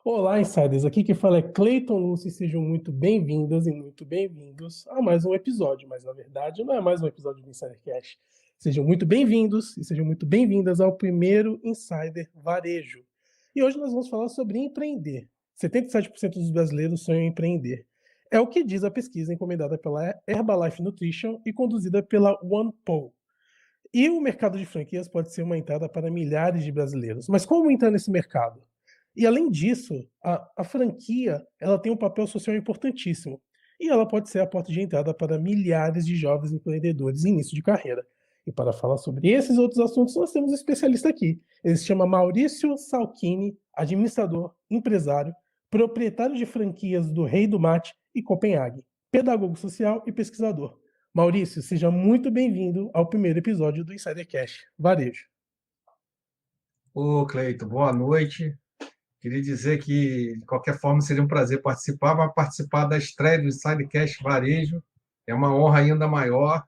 Olá, insiders. Aqui quem fala é Cleiton Lúcio e sejam muito bem-vindas e muito bem-vindos a mais um episódio, mas na verdade não é mais um episódio do InsiderCast. Sejam muito bem-vindos e sejam muito bem-vindas ao primeiro Insider Varejo. E hoje nós vamos falar sobre empreender. 77% dos brasileiros sonham em empreender. É o que diz a pesquisa encomendada pela Herbalife Nutrition e conduzida pela OnePoll. E o mercado de franquias pode ser uma entrada para milhares de brasileiros. Mas como entrar nesse mercado? E além disso, a franquia ela tem um papel social importantíssimo. E ela pode ser a porta de entrada para milhares de jovens empreendedores em início de carreira. E para falar sobre esses outros assuntos, nós temos um especialista aqui. Ele se chama Maurício Salchini, administrador, empresário, proprietário de franquias do Rei do Mate e Copenhague, pedagogo social e pesquisador. Maurício, seja muito bem-vindo ao primeiro episódio do InsiderCast Varejo. Ô, Cleito, boa noite. Queria dizer que, de qualquer forma, seria um prazer participar, mas participar da estreia do InsiderCast Varejo é uma honra ainda maior.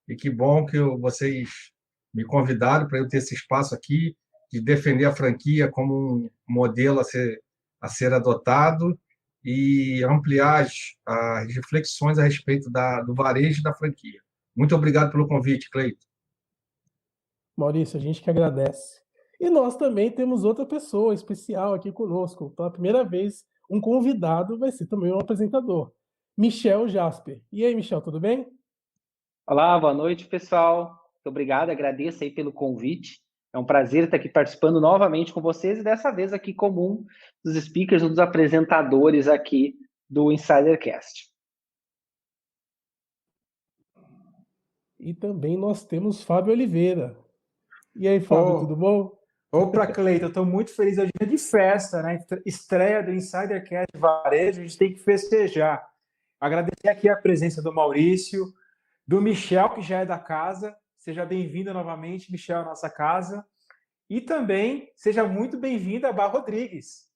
E que bom que vocês me convidaram para eu ter esse espaço aqui, de defender a franquia como um modelo a ser adotado e ampliar as reflexões a respeito do varejo e da franquia. Muito obrigado pelo convite, Cleito. Maurício, a gente que agradece. E nós também temos outra pessoa especial aqui conosco. Pela primeira vez, um convidado vai ser também um apresentador. Michel Jasper. E aí, Michel, tudo bem? Olá, boa noite, pessoal. Muito obrigado, agradeço aí pelo convite. É um prazer estar aqui participando novamente com vocês e dessa vez aqui como um dos speakers, um dos apresentadores aqui do InsiderCast. E também nós temos Fábio Oliveira. E aí, Fábio, tudo bom? Opa, Cleiton, eu estou muito feliz. Hoje é dia de festa, né? Estreia do InsiderCast Varejo, a gente tem que festejar. Agradecer aqui a presença do Maurício, do Michel, que já é da casa. Seja bem-vindo novamente, Michel, à nossa casa. E também seja muito bem-vinda a Bá Rodrigues.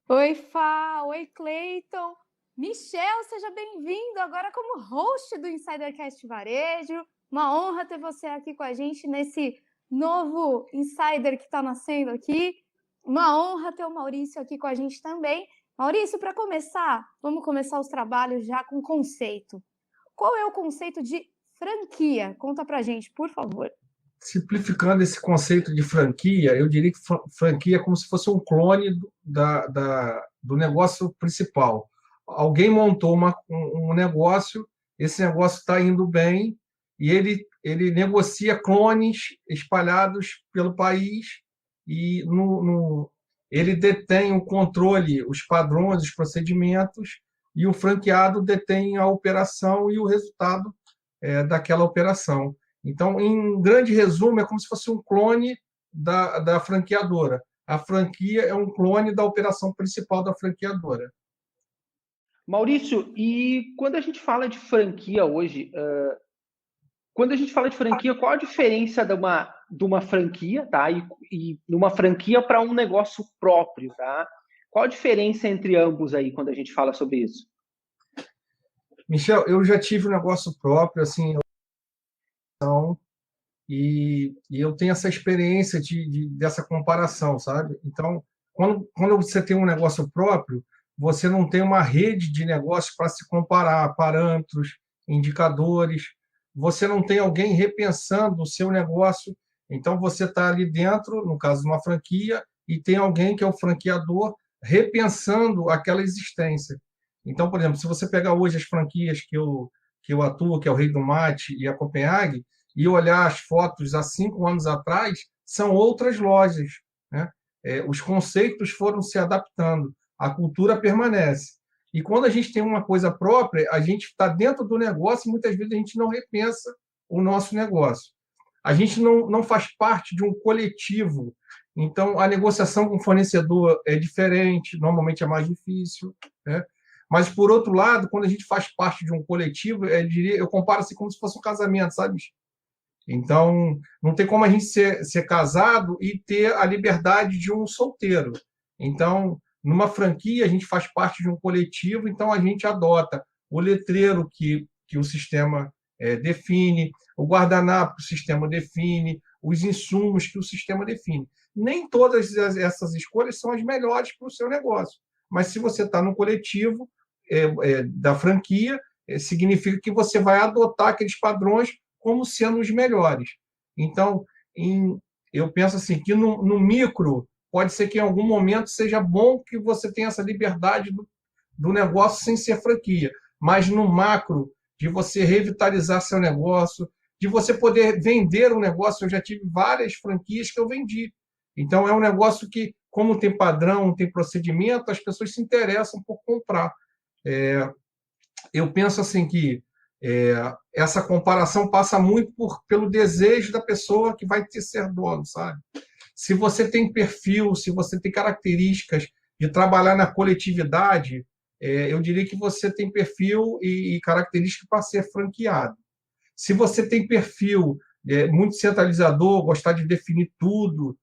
Oi, Fá! Oi, Cleiton! Michel, seja bem-vindo agora como host do InsiderCast Varejo. Uma honra ter você aqui com a gente nesse novo Insider que está nascendo aqui. Uma honra ter o Maurício aqui com a gente também. Maurício, para começar, vamos começar os trabalhos já com conceito. Qual é o conceito de franquia? Conta pra gente, por favor. Simplificando esse conceito de franquia, eu diria que franquia é como se fosse um clone do negócio principal. Alguém montou um negócio, esse negócio está indo bem, e ele negocia clones espalhados pelo país, e ele detém o controle, os padrões, os procedimentos, e o franqueado detém a operação e o resultado daquela operação. Então, em grande resumo, é como se fosse um clone da franqueadora. A franquia é um clone da operação principal da franqueadora. Maurício, e quando a gente fala de franquia hoje, qual a diferença de uma franquia, tá? E uma franquia para um negócio próprio, tá? Qual a diferença entre ambos aí quando a gente fala sobre isso? Michel, eu já tive um negócio próprio, assim, e eu tenho essa experiência dessa comparação, sabe? Então, quando você tem um negócio próprio, você não tem uma rede de negócios para se comparar, parâmetros, indicadores, você não tem alguém repensando o seu negócio, então você está ali dentro, no caso de uma franquia, e tem alguém que é o franqueador repensando aquela existência. Então, por exemplo, se você pegar hoje as franquias que eu atuo, que é o Rei do Mate e a Copenhague, e olhar as fotos há 5 anos atrás, são outras lojas, né? Os conceitos foram se adaptando, a cultura permanece. E quando a gente tem uma coisa própria, a gente está dentro do negócio e muitas vezes a gente não repensa o nosso negócio. A gente não faz parte de um coletivo. Então, a negociação com o fornecedor é diferente, normalmente é mais difícil, né? Mas, por outro lado, quando a gente faz parte de um coletivo, eu comparo assim como se fosse um casamento, sabe? Então, não tem como a gente ser casado e ter a liberdade de um solteiro. Então, numa franquia, a gente faz parte de um coletivo, então a gente adota o letreiro que o sistema define, o guardanapo que o sistema define, os insumos que o sistema define. nem todas essas escolhas são as melhores para o seu negócio. Mas se você está no coletivo da franquia, significa que você vai adotar aqueles padrões como sendo os melhores. Então, eu penso assim, que no micro, pode ser que em algum momento seja bom que você tenha essa liberdade do negócio sem ser franquia, mas no macro, de você revitalizar seu negócio, de você poder vender um negócio. Eu já tive várias franquias que eu vendi. Então, é um negócio que, como tem padrão, tem procedimento, as pessoas se interessam por comprar. Eu penso assim que essa comparação passa muito pelo desejo da pessoa que vai ser dono, sabe? Se você tem perfil, se você tem características de trabalhar na coletividade, eu diria que você tem perfil e características para ser franqueado. Se você tem perfil muito centralizador, gostar de definir tudo,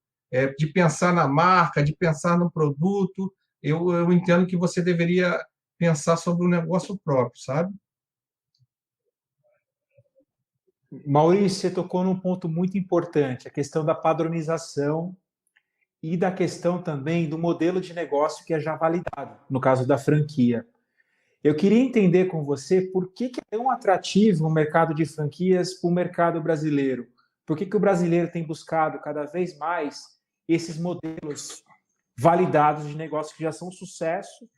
de pensar na marca, de pensar no produto, eu entendo que você deveria pensar sobre o negócio próprio, sabe? Maurício, você tocou num ponto muito importante, a questão da padronização e da questão também do modelo de negócio que é já validado, no caso da franquia. Eu queria entender com você por que é tão atrativo o mercado de franquias para o mercado brasileiro. Por que o brasileiro tem buscado cada vez mais esses modelos validados de negócio que já são sucesso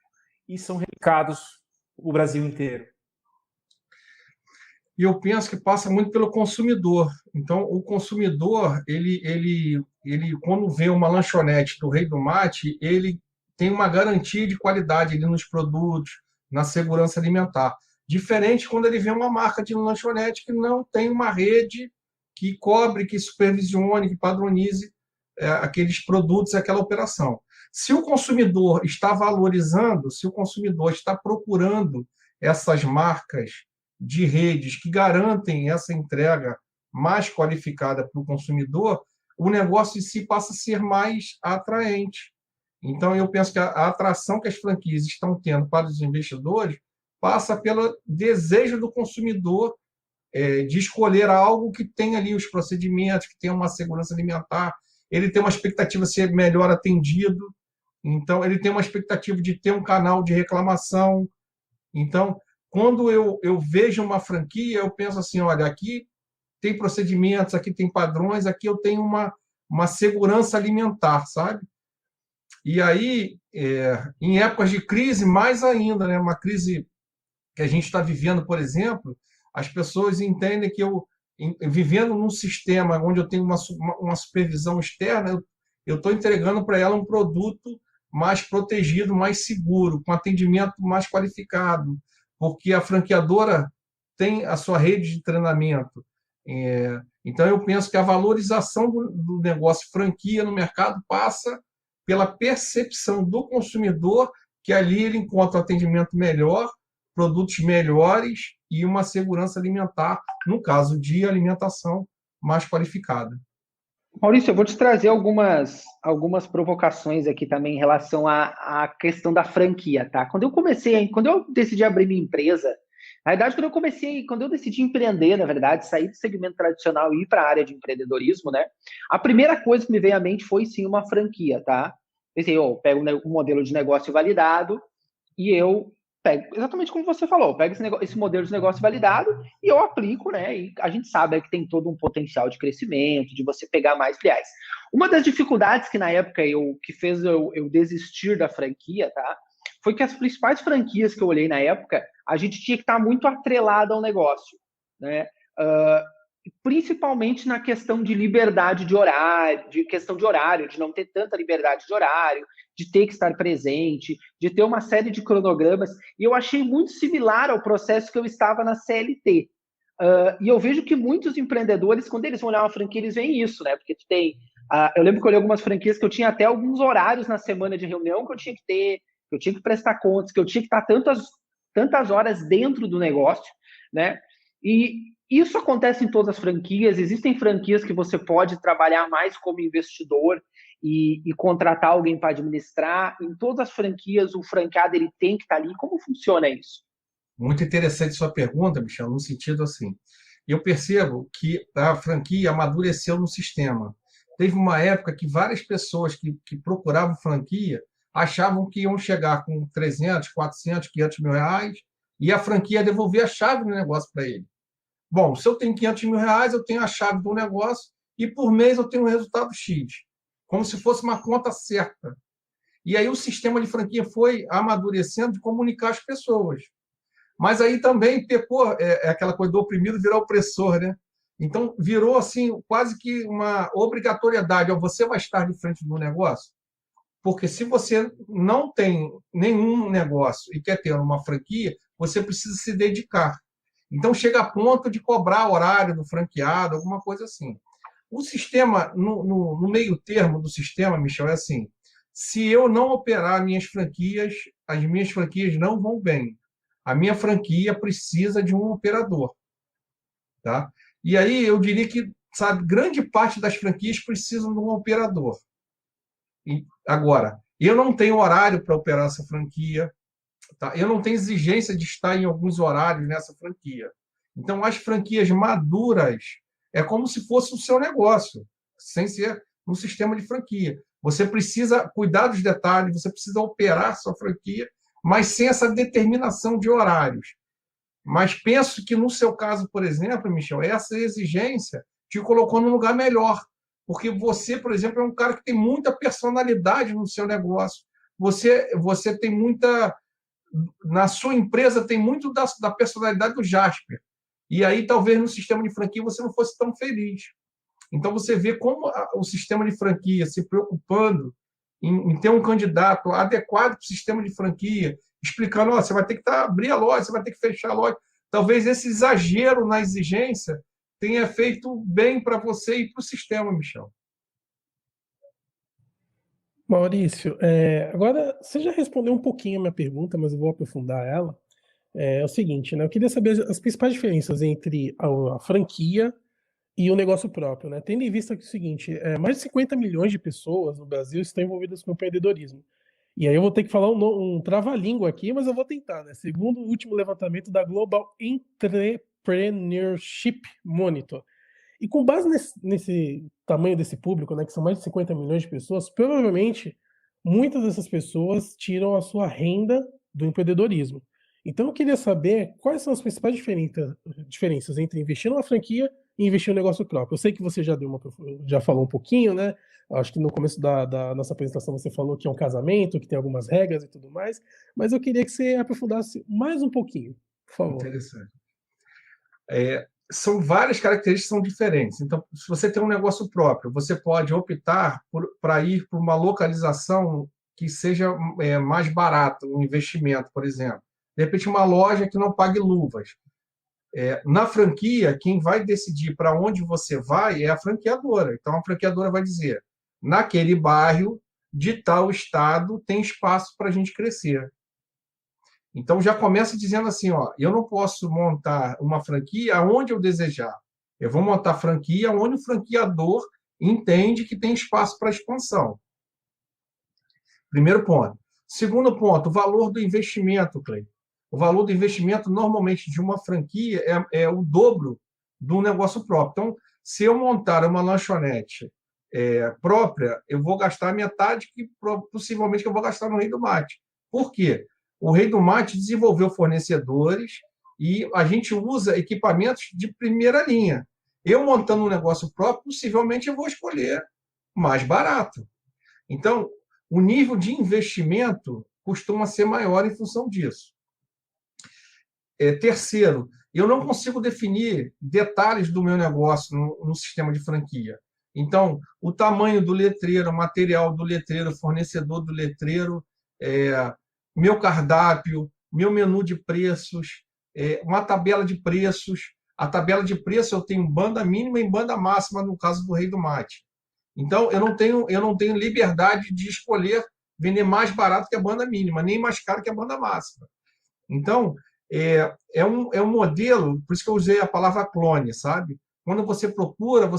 e são replicados no Brasil inteiro? E eu penso que passa muito pelo consumidor. Então, o consumidor, ele quando vê uma lanchonete do Rei do Mate, ele tem uma garantia de qualidade ali nos produtos, na segurança alimentar. Diferente quando ele vê uma marca de lanchonete que não tem uma rede que cobre, que supervisione, que padronize aqueles produtos, aquela operação. Se o consumidor está valorizando, se o consumidor está procurando essas marcas de redes que garantem essa entrega mais qualificada para o consumidor, o negócio em si passa a ser mais atraente. Então, eu penso que a atração que as franquias estão tendo para os investidores passa pelo desejo do consumidor de escolher algo que tem ali os procedimentos, que tem uma segurança alimentar, ele tem uma expectativa de ser melhor atendido, então ele tem uma expectativa de ter um canal de reclamação. Então, quando eu vejo uma franquia, eu penso assim, olha, aqui tem procedimentos, aqui tem padrões, aqui eu tenho uma segurança alimentar, sabe? E aí, em épocas de crise, mais ainda, né? Uma crise que a gente está vivendo, por exemplo, as pessoas entendem que vivendo num sistema onde eu tenho uma supervisão externa, eu estou entregando para ela um produto mais protegido, mais seguro, com atendimento mais qualificado, porque a franqueadora tem a sua rede de treinamento. Então, eu penso que a valorização do negócio franquia no mercado passa pela percepção do consumidor que ali ele encontra um atendimento melhor, produtos melhores e uma segurança alimentar, no caso de alimentação mais qualificada. Maurício, eu vou te trazer algumas provocações aqui também em relação à questão da franquia, tá? Quando eu decidi abrir minha empresa, na verdade, quando eu decidi empreender, na verdade, sair do segmento tradicional e ir para a área de empreendedorismo, né? A primeira coisa que me veio à mente foi sim uma franquia, tá? Pensei, eu pego um modelo de negócio validado e eu pego, exatamente como você falou, eu pego esse modelo de negócio validado e eu aplico, né? E a gente sabe que tem todo um potencial de crescimento, de você pegar mais filiais. Uma das dificuldades que na época que fez eu desistir da franquia, tá? Foi que as principais franquias que eu olhei na época, a gente tinha que estar muito atrelado ao negócio, né? Principalmente na questão de liberdade de horário, de não ter tanta liberdade de horário, de ter que estar presente, de ter uma série de cronogramas, e eu achei muito similar ao processo que eu estava na CLT. E eu vejo que muitos empreendedores, quando eles vão olhar uma franquia, eles veem isso, né? Porque tu tem... eu lembro que eu olhei algumas franquias que eu tinha até alguns horários na semana de reunião que eu tinha que ter, que eu tinha que prestar contas, que eu tinha que estar tantas horas dentro do negócio, né? E isso acontece em todas as franquias. Existem franquias que você pode trabalhar mais como investidor e contratar alguém para administrar. Em todas as franquias, o franqueado ele tem que estar ali. Como funciona isso? Muito interessante sua pergunta, Michel, no sentido assim. Eu percebo que a franquia amadureceu no sistema. teve uma época que várias pessoas que procuravam franquia achavam que iam chegar com 300, 400, 500 mil reais e a franquia ia devolver a chave do negócio para ele. Bom, se eu tenho 500 mil reais, eu tenho a chave do negócio e por mês eu tenho um resultado X, como se fosse uma conta certa. E aí o sistema de franquia foi amadurecendo de comunicar as pessoas. Mas aí também pecou, aquela coisa do oprimido virar opressor, né? Então virou assim quase que uma obrigatoriedade. Você vai estar de frente do negócio, porque se você não tem nenhum negócio e quer ter uma franquia, você precisa se dedicar. Então chega a ponto de cobrar horário do franqueado, alguma coisa assim. O sistema, no meio termo do sistema, Michel, é assim: se eu não operar minhas franquias, as minhas franquias não vão bem. A minha franquia precisa de um operador. Tá? E aí eu diria que, sabe, grande parte das franquias precisam de um operador. Agora, eu não tenho horário para operar essa franquia, tá? Eu não tenho exigência de estar em alguns horários nessa franquia. Então, as franquias maduras é como se fosse o seu negócio, sem ser um sistema de franquia. Você precisa cuidar dos detalhes, você precisa operar sua franquia, mas sem essa determinação de horários. Mas penso que, no seu caso, por exemplo, Michel, essa exigência te colocou num lugar melhor. Porque você, por exemplo, é um cara que tem muita personalidade no seu negócio. Você tem muita... Na sua empresa tem muito da personalidade do Jasper. E aí, talvez, no sistema de franquia você não fosse tão feliz. Então, você vê como o sistema de franquia se preocupando em ter um candidato adequado para o sistema de franquia, explicando, você vai ter que abrir a loja, você vai ter que fechar a loja. Talvez esse exagero na exigência tenha feito bem para você e para o sistema, Michel. Maurício, agora você já respondeu um pouquinho a minha pergunta, mas eu vou aprofundar ela. É o seguinte, né? Eu queria saber as principais diferenças entre a franquia e o negócio próprio, né? Tendo em vista que é o seguinte, mais de 50 milhões de pessoas no Brasil estão envolvidas com empreendedorismo. E aí eu vou ter que falar um trava-língua aqui, mas eu vou tentar, né? Segundo o último levantamento da Global Entrepreneurship Monitor. E com base nesse tamanho desse público, né, que são mais de 50 milhões de pessoas, provavelmente muitas dessas pessoas tiram a sua renda do empreendedorismo. Então eu queria saber quais são as principais diferenças entre investir numa franquia e investir no negócio próprio. Eu sei que você já falou um pouquinho, né? Acho que no começo da nossa apresentação você falou que é um casamento, que tem algumas regras e tudo mais, mas eu queria que você aprofundasse mais um pouquinho, por favor. Interessante. São várias características que são diferentes. Então, se você tem um negócio próprio, você pode optar para ir para uma localização que seja mais barata, um investimento, por exemplo. De repente, uma loja que não pague luvas. Na franquia, quem vai decidir para onde você vai é a franqueadora. Então, a franqueadora vai dizer, naquele bairro, de tal estado, tem espaço para a gente crescer. Então, já começa dizendo assim, eu não posso montar uma franquia aonde eu desejar. Eu vou montar franquia onde o franqueador entende que tem espaço para expansão. Primeiro ponto. Segundo ponto, o valor do investimento, Cleiton. O valor do investimento, normalmente, de uma franquia é o dobro do negócio próprio. Então, se eu montar uma lanchonete própria, eu vou gastar metade que possivelmente eu vou gastar no Rei do Mate. Por quê? O Rei do Mate desenvolveu fornecedores e a gente usa equipamentos de primeira linha. Eu montando um negócio próprio, possivelmente eu vou escolher mais barato. Então, o nível de investimento costuma ser maior em função disso. Terceiro, eu não consigo definir detalhes do meu negócio no sistema de franquia. Então, o tamanho do letreiro, o material do letreiro, o fornecedor do letreiro, meu cardápio, meu menu de preços, uma tabela de preços. A tabela de preço eu tenho banda mínima e banda máxima no caso do Rei do Mate. Então, eu não tenho liberdade de escolher vender mais barato que a banda mínima, nem mais caro que a banda máxima. Então, é um modelo, por isso que eu usei a palavra clone, sabe? Quando você procura,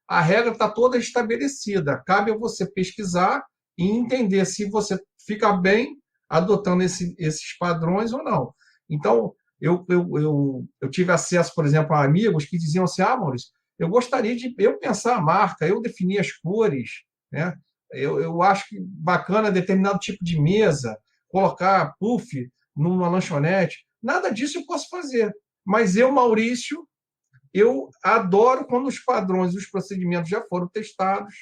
a regra está toda estabelecida. Cabe a você pesquisar e entender se você fica bem adotando esses padrões ou não. Então, eu tive acesso, por exemplo, a amigos que diziam assim, Maurício, eu gostaria de eu pensar a marca, eu definir as cores, né? Eu acho que bacana determinado tipo de mesa, colocar puff numa lanchonete. Nada disso eu posso fazer. Mas eu, Maurício, eu adoro quando os padrões, os procedimentos já foram testados,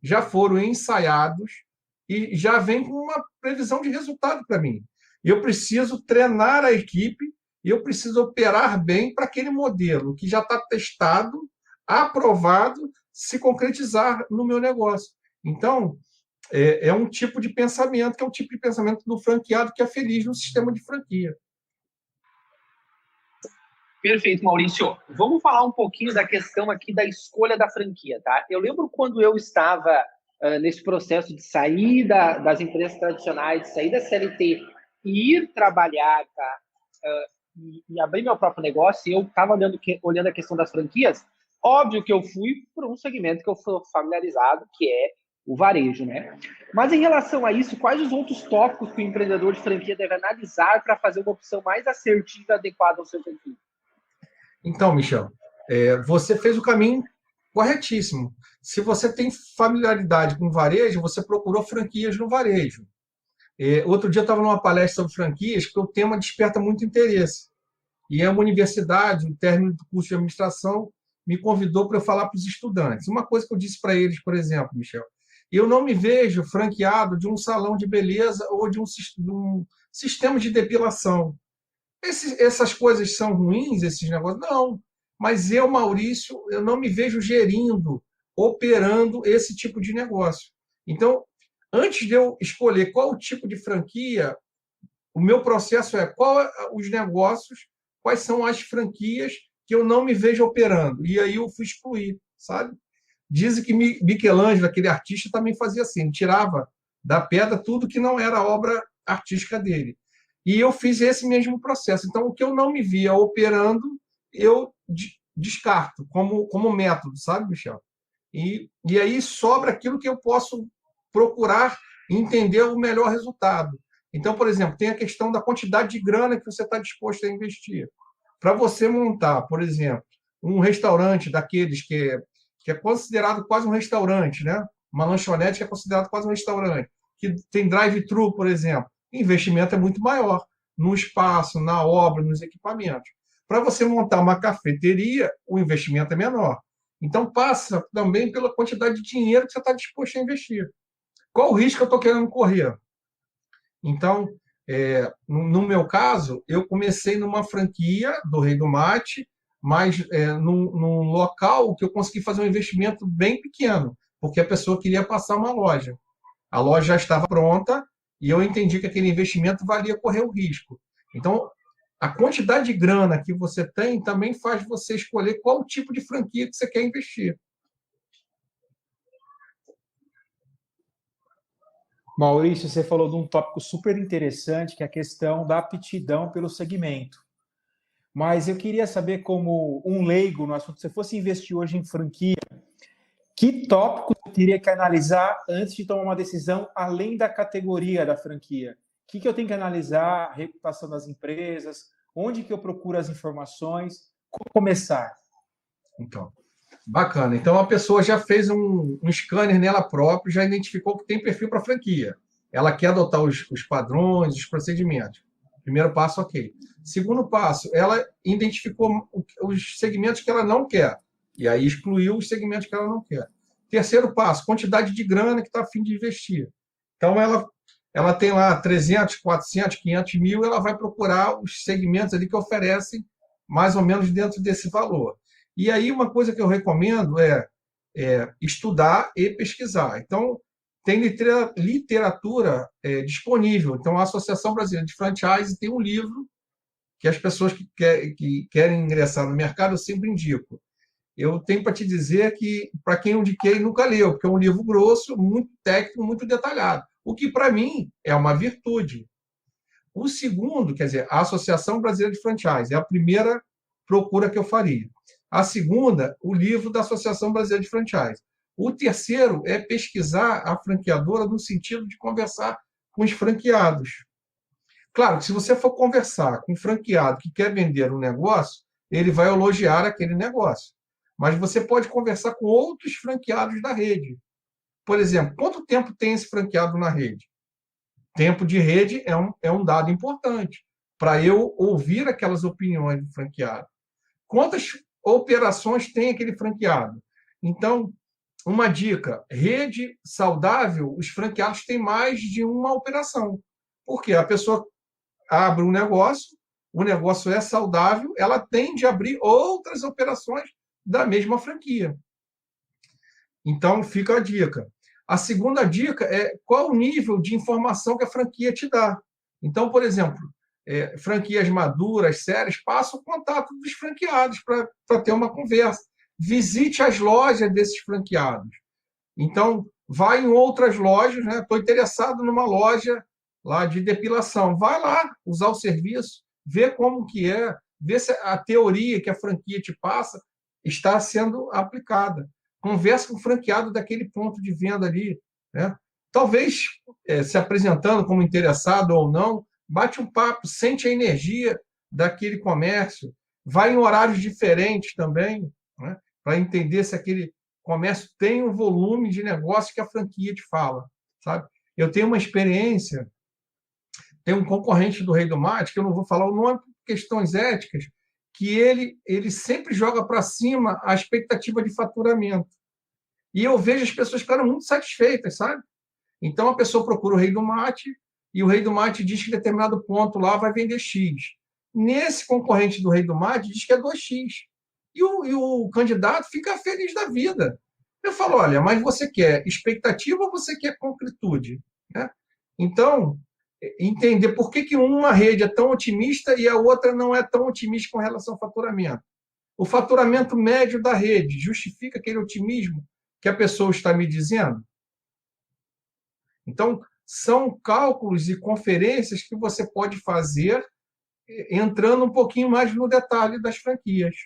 já foram ensaiados e já vem com uma previsão de resultado para mim. Eu preciso treinar a equipe e eu preciso operar bem para aquele modelo que já está testado, aprovado, se concretizar no meu negócio. Então, é um tipo de pensamento que é o tipo de pensamento do franqueado que é feliz no sistema de franquia. Perfeito, Maurício. Vamos falar um pouquinho da questão aqui da escolha da franquia, tá? Eu lembro quando eu estava nesse processo de sair das empresas tradicionais, de sair da CLT e ir trabalhar, tá? E abrir meu próprio negócio, e eu estava olhando a questão das franquias. Óbvio que eu fui por um segmento que eu sou familiarizado, que é o varejo, né? Mas em relação a isso, quais os outros tópicos que o empreendedor de franquia deve analisar para fazer uma opção mais assertiva e adequada ao seu perfil? Então, Michel, você fez o caminho corretíssimo. Se você tem familiaridade com varejo, você procurou franquias no varejo. Outro dia eu estava numa palestra sobre franquias, que o tema desperta muito interesse. E uma universidade, no término do curso de administração, me convidou para eu falar para os estudantes. Uma coisa que eu disse para eles, por exemplo, Michel, eu não me vejo franqueado de um salão de beleza ou de um sistema de depilação. Essas coisas são ruins, esses negócios? Não. Mas eu, Maurício, eu não me vejo gerindo, operando esse tipo de negócio. Então, antes de eu escolher qual o tipo de franquia, o meu processo é os negócios, quais são as franquias que eu não me vejo operando. E aí eu fui excluir, sabe? Dizem que Michelangelo, aquele artista, também fazia assim, tirava da pedra tudo que não era obra artística dele. E eu fiz esse mesmo processo. Então, o que eu não me via operando, eu descarto como método, sabe, Michel? E aí sobra aquilo que eu posso procurar entender o melhor resultado. Então, por exemplo, tem a questão da quantidade de grana que você está disposto a investir. Para você montar, por exemplo, um restaurante daqueles que é considerado quase um restaurante, né? Uma lanchonete que é considerado quase um restaurante, que tem drive-thru, por exemplo, o investimento é muito maior no espaço, na obra, nos equipamentos. Para você montar uma cafeteria, o investimento é menor. Então, passa também pela quantidade de dinheiro que você está disposto a investir. Qual o risco que eu estou querendo correr? Então, no meu caso, eu comecei numa franquia do Rei do Mate, mas num local que eu consegui fazer um investimento bem pequeno, porque a pessoa queria passar uma loja. A loja já estava pronta e eu entendi que aquele investimento valia correr o risco. Então, a quantidade de grana que você tem também faz você escolher qual tipo de franquia que você quer investir. Maurício, você falou de um tópico super interessante, que é a questão da aptidão pelo segmento. Mas eu queria saber, como um leigo no assunto, se você fosse investir hoje em franquia, que tópico eu teria que analisar antes de tomar uma decisão além da categoria da franquia? O que eu tenho que analisar? A reputação das empresas? Onde que eu procuro as informações? Como começar? Então, bacana. Então, a pessoa já fez um scanner nela própria, já identificou que tem perfil para franquia. Ela quer adotar os padrões, os procedimentos. Primeiro passo, ok. Segundo passo, ela identificou os segmentos que ela não quer. E aí excluiu os segmentos que ela não quer. Terceiro passo, quantidade de grana que está a fim de investir. Então, ela tem lá 300, 400, 500 mil, ela vai procurar os segmentos ali que oferecem mais ou menos dentro desse valor. E aí, uma coisa que eu recomendo é estudar e pesquisar. Então, tem literatura disponível. Então, a Associação Brasileira de Franchise tem um livro que as pessoas que querem ingressar no mercado, eu sempre indico. Eu tenho para te dizer que, para quem eu indiquei, nunca leu, porque é um livro grosso, muito técnico, muito detalhado. O que, para mim, é uma virtude. O segundo, quer dizer, a Associação Brasileira de Franchise, é a primeira procura que eu faria. A segunda, o livro da Associação Brasileira de Franchise. O terceiro é pesquisar a franqueadora no sentido de conversar com os franqueados. Claro que se você for conversar com um franqueado que quer vender um negócio, ele vai elogiar aquele negócio. mas você pode conversar com outros franqueados da rede. Por exemplo, quanto tempo tem esse franqueado na rede? Tempo de rede é um dado importante para eu ouvir aquelas opiniões do franqueado. Quantas operações tem aquele franqueado? Então, uma dica: rede saudável, os franqueados têm mais de uma operação. Porque a pessoa abre um negócio, o negócio é saudável, ela tende a abrir outras operações da mesma franquia. Então, fica a dica. A segunda dica é qual o nível de informação que a franquia te dá. Então, por exemplo, franquias maduras, sérias, passa o contato dos franqueados para ter uma conversa. Visite as lojas desses franqueados. Então, vai em outras lojas, né? Estou interessado numa loja lá de depilação. Vai lá usar o serviço, vê como que é, vê se a teoria que a franquia te passa está sendo aplicada. Conversa com o franqueado daquele ponto de venda ali, né? Talvez, se apresentando como interessado ou não, bate um papo, sente a energia daquele comércio, vai em horários diferentes também, né? Para entender se aquele comércio tem um volume de negócio que a franquia te fala, sabe? Eu tenho uma experiência, tem um concorrente do Rei do Mate, que eu não vou falar o nome por questões éticas, que ele sempre joga para cima a expectativa de faturamento. E eu vejo as pessoas ficarem muito satisfeitas, sabe? Então, a pessoa procura o Rei do Mate e o Rei do Mate diz que em determinado ponto lá vai vender X. Nesse concorrente do Rei do Mate diz que é 2X. E o candidato fica feliz da vida. Eu falo, olha, mas você quer expectativa ou você quer concretude? Né? Então, entender por que uma rede é tão otimista e a outra não é tão otimista com relação ao faturamento. O faturamento médio da rede justifica aquele otimismo que a pessoa está me dizendo? Então, são cálculos e conferências que você pode fazer entrando um pouquinho mais no detalhe das franquias.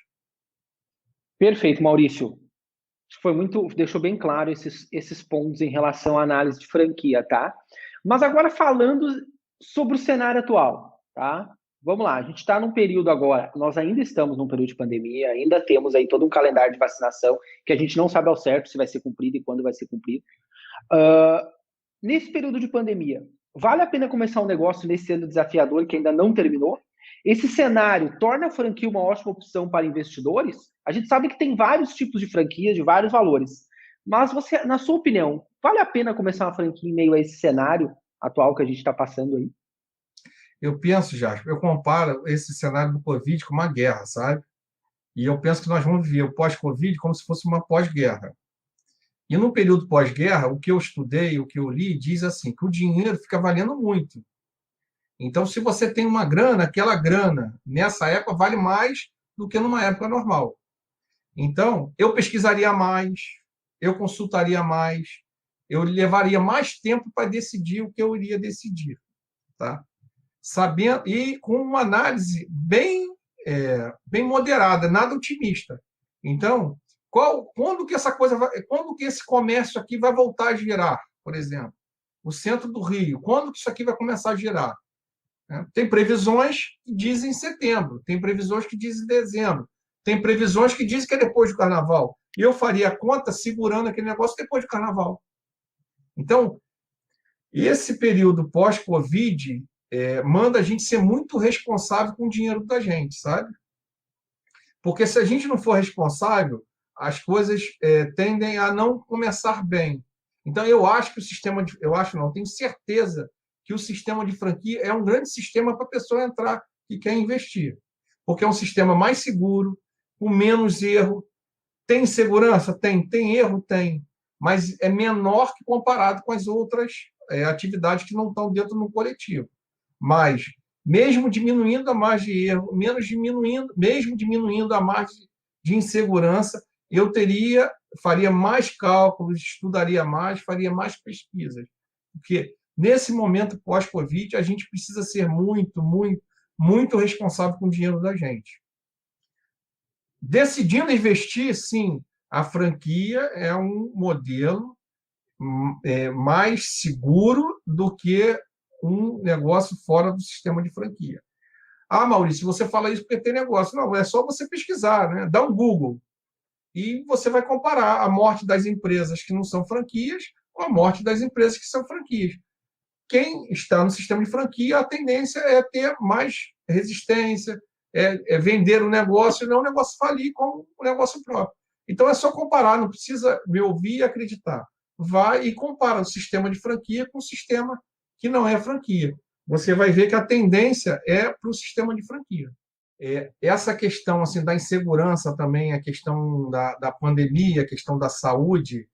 Perfeito, Maurício. Deixou bem claro esses pontos em relação à análise de franquia, tá? Mas agora falando sobre o cenário atual, tá? Vamos lá, a gente está num período agora, nós ainda estamos num período de pandemia, ainda temos aí todo um calendário de vacinação que a gente não sabe ao certo se vai ser cumprido e quando vai ser cumprido. Nesse período de pandemia, vale a pena começar um negócio nesse ano desafiador que ainda não terminou? Esse cenário torna a franquia uma ótima opção para investidores? A gente sabe que tem vários tipos de franquias, de vários valores. Mas você, na sua opinião, vale a pena começar uma franquia em meio a esse cenário atual que a gente está passando aí? Eu penso, Jasper, eu comparo esse cenário do Covid com uma guerra, sabe? E eu penso que nós vamos viver o pós-Covid como se fosse uma pós-guerra. E no período pós-guerra, o que eu estudei, o que eu li, diz assim, que o dinheiro fica valendo muito. Então, se você tem uma grana, aquela grana, nessa época, vale mais do que numa época normal. Então, eu pesquisaria mais, eu consultaria mais, eu levaria mais tempo para decidir o que eu iria decidir, tá? Sabendo, e com uma análise bem moderada, nada otimista. Então, quando que esse comércio aqui vai voltar a girar, por exemplo? O centro do Rio, quando que isso aqui vai começar a girar? Tem previsões que dizem setembro, tem previsões que dizem dezembro, tem previsões que dizem que é depois do carnaval. E eu faria a conta segurando aquele negócio depois do carnaval. Então, esse período pós-Covid manda a gente ser muito responsável com o dinheiro da gente, sabe? Porque se a gente não for responsável, as coisas tendem a não começar bem. Então, eu acho que tenho certeza que o sistema de franquia é um grande sistema para a pessoa entrar que quer investir. Porque é um sistema mais seguro, com menos erro. Tem segurança? Tem. Tem erro? Tem. Mas é menor que comparado com as outras atividades que não estão dentro do coletivo. Mas, mesmo diminuindo a margem de erro, mesmo diminuindo a margem de insegurança, eu faria mais cálculos, estudaria mais, faria mais pesquisas. Porque nesse momento pós-Covid, a gente precisa ser muito, muito, muito responsável com o dinheiro da gente. Decidindo investir, sim, a franquia é um modelo mais seguro do que um negócio fora do sistema de franquia. Ah, Maurício, você fala isso porque tem negócio. Não, é só você pesquisar, né? Dá um Google. e você vai comparar a morte das empresas que não são franquias com a morte das empresas que são franquias. Quem está no sistema de franquia, a tendência é ter mais resistência, é vender o negócio e não o negócio falir como o negócio próprio. Então, é só comparar, não precisa me ouvir e acreditar. Vai e compara o sistema de franquia com o sistema que não é franquia. Você vai ver que a tendência é para o sistema de franquia. Essa questão assim, da insegurança também, a questão da pandemia, a questão da saúde,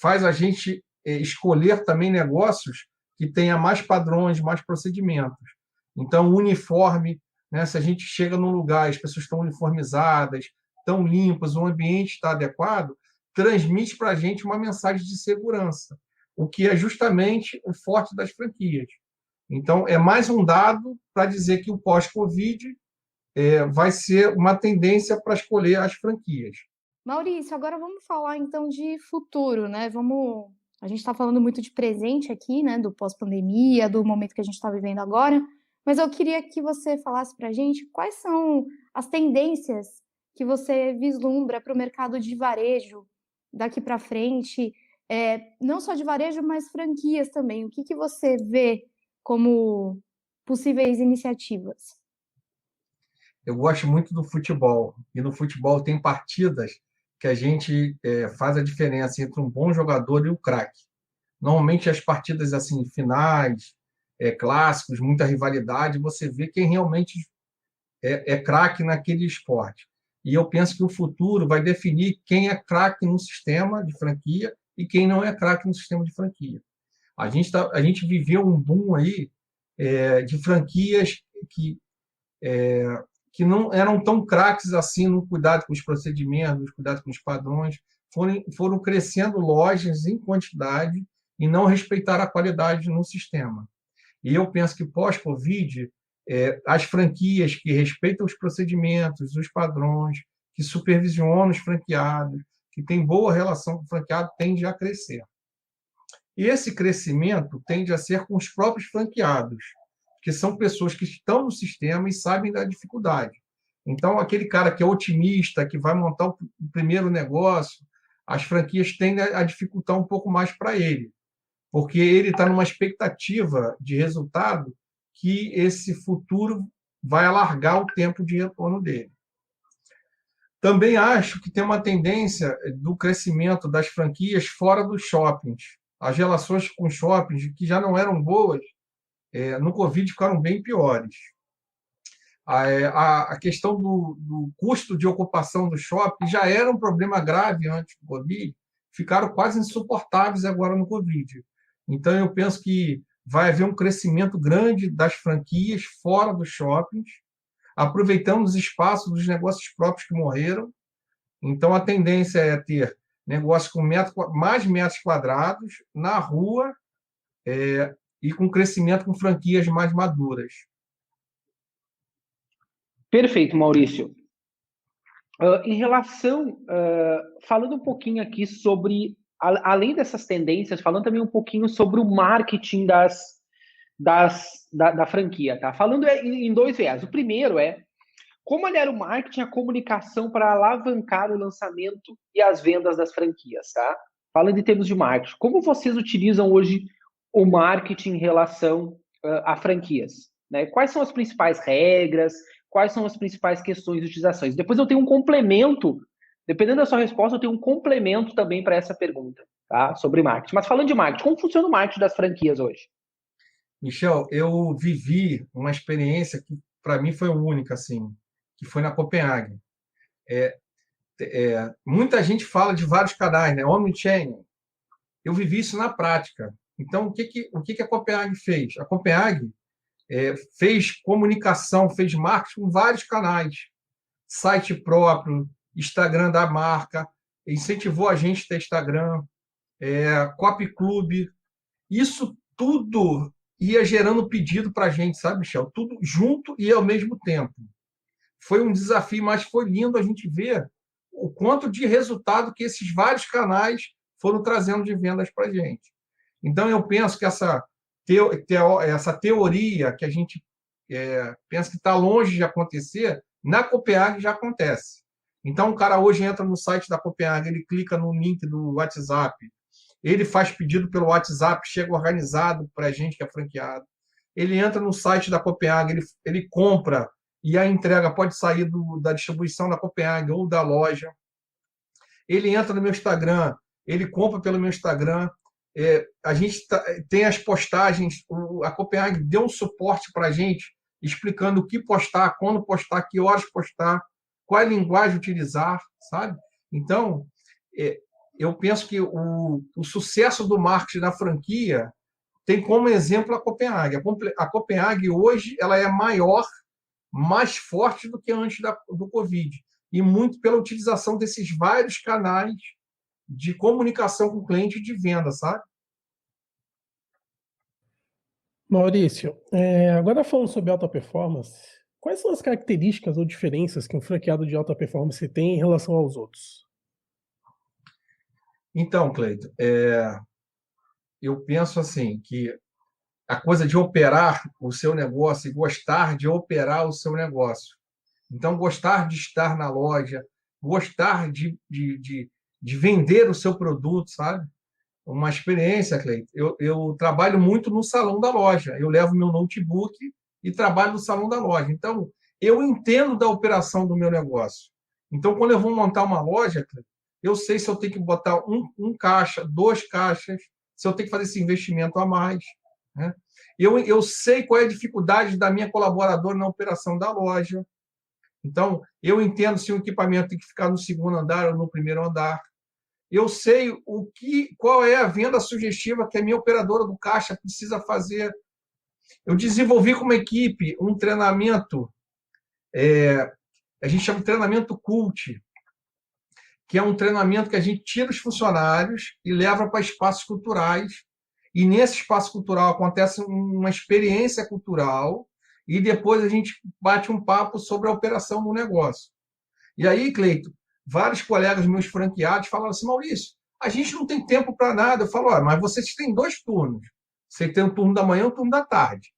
faz a gente escolher também negócios que tenha mais padrões, mais procedimentos. Então, o uniforme, né, se a gente chega num lugar, as pessoas estão uniformizadas, estão limpas, o ambiente está adequado, transmite para a gente uma mensagem de segurança, o que é justamente o forte das franquias. Então, é mais um dado para dizer que o pós-Covid vai ser uma tendência para escolher as franquias. Maurício, agora vamos falar então de futuro, né? A gente está falando muito de presente aqui, né? Do pós-pandemia, do momento que a gente está vivendo agora, mas eu queria que você falasse para a gente quais são as tendências que você vislumbra para o mercado de varejo daqui para frente, não só de varejo, mas franquias também. O que você vê como possíveis iniciativas? Eu gosto muito do futebol, e no futebol tem partidas que a gente faz a diferença entre um bom jogador e o craque. Normalmente as partidas assim finais, clássicos, muita rivalidade, você vê quem realmente é craque naquele esporte. E eu penso que o futuro vai definir quem é craque no sistema de franquia e quem não é craque no sistema de franquia. A gente viveu um boom aí de franquias que não eram tão craques assim no cuidado com os procedimentos, no cuidado com os padrões, foram crescendo lojas em quantidade e não respeitaram a qualidade no sistema. E eu penso que pós-Covid, as franquias que respeitam os procedimentos, os padrões, que supervisionam os franqueados, que têm boa relação com o franqueado, tende a crescer. E esse crescimento tende a ser com os próprios franqueados, que são pessoas que estão no sistema e sabem da dificuldade. Então, aquele cara que é otimista, que vai montar o primeiro negócio, as franquias tendem a dificultar um pouco mais para ele, porque ele está numa expectativa de resultado que esse futuro vai alargar o tempo de retorno dele. Também acho que tem uma tendência do crescimento das franquias fora dos shoppings. As relações com shoppings, que já não eram boas, no Covid ficaram bem piores. A questão do custo de ocupação do shopping já era um problema grave antes do Covid, ficaram quase insuportáveis agora no Covid. Então, eu penso que vai haver um crescimento grande das franquias fora dos shoppings, aproveitando os espaços dos negócios próprios que morreram. Então, a tendência é ter negócios com mais metros quadrados na rua e com crescimento com franquias mais maduras. Perfeito, Maurício. Em relação, falando um pouquinho aqui sobre, além dessas tendências, falando também um pouquinho sobre o marketing da franquia, tá? Falando em dois viés. O primeiro é como aliar o marketing à comunicação para alavancar o lançamento e as vendas das franquias, tá? Falando em termos de marketing, como vocês utilizam hoje o marketing em relação a franquias, né? Quais são as principais regras? Quais são as principais questões de utilizações? Depois eu tenho um complemento, dependendo da sua resposta, eu tenho um complemento também para essa pergunta, tá? Sobre marketing. Mas falando de marketing, como funciona o marketing das franquias hoje? Michel, eu vivi uma experiência que para mim foi única, assim, que foi na Copenhague. Muita gente fala de vários canais, né? Omnichannel. Eu vivi isso na prática. Então, o que a Copenhague fez? A Copenhague fez comunicação, fez marketing com vários canais. Site próprio, Instagram da marca, incentivou a gente a ter Instagram, Copy Club. Isso tudo ia gerando pedido para a gente, sabe, Michel? Tudo junto e ao mesmo tempo. Foi um desafio, mas foi lindo a gente ver o quanto de resultado que esses vários canais foram trazendo de vendas para a gente. Então, eu penso que essa teoria que a gente pensa que está longe de acontecer, na Copenhague já acontece. Então, o cara hoje entra no site da Copenhague, ele clica no link do WhatsApp, ele faz pedido pelo WhatsApp, chega organizado para a gente que é franqueado. Ele entra no site da Copenhague, ele compra e a entrega pode sair da distribuição da Copenhague ou da loja. Ele entra no meu Instagram, ele compra pelo meu Instagram. A gente tem as postagens, a Copenhague deu um suporte para a gente, explicando o que postar, quando postar, que horas postar, qual linguagem utilizar, sabe? Então, eu penso que o sucesso do marketing da franquia tem como exemplo a Copenhague. A Copenhague hoje ela é maior, mais forte do que antes do Covid, e muito pela utilização desses vários canais de comunicação com o cliente e de venda, sabe? Maurício, agora falando sobre alta performance, quais são as características ou diferenças que um franqueado de alta performance tem em relação aos outros? Então, Cleiton, eu penso assim, que a coisa de operar o seu negócio e gostar de operar o seu negócio. Então, gostar de estar na loja, gostar de vender o seu produto, sabe? Uma experiência, Cleiton. Eu trabalho muito no salão da loja. Eu levo meu notebook e trabalho no salão da loja. Então, eu entendo da operação do meu negócio. Então, quando eu vou montar uma loja, Cleiton, eu sei se eu tenho que botar um caixa, 2 caixas, se eu tenho que fazer esse investimento a mais, né? Eu sei qual é a dificuldade da minha colaboradora na operação da loja. Então, eu entendo se o equipamento tem que ficar no segundo andar ou no primeiro andar. Eu sei qual é a venda sugestiva que a minha operadora do caixa precisa fazer. Eu desenvolvi com uma equipe um treinamento, a gente chama de treinamento CULT, que é um treinamento que a gente tira os funcionários e leva para espaços culturais. E nesse espaço cultural acontece uma experiência cultural e depois a gente bate um papo sobre a operação do negócio. E aí, Cleiton, vários colegas meus franqueados falaram assim, Maurício, a gente não tem tempo para nada. Eu falo, mas vocês têm 2 turnos. Você tem um turno da manhã e um turno da tarde.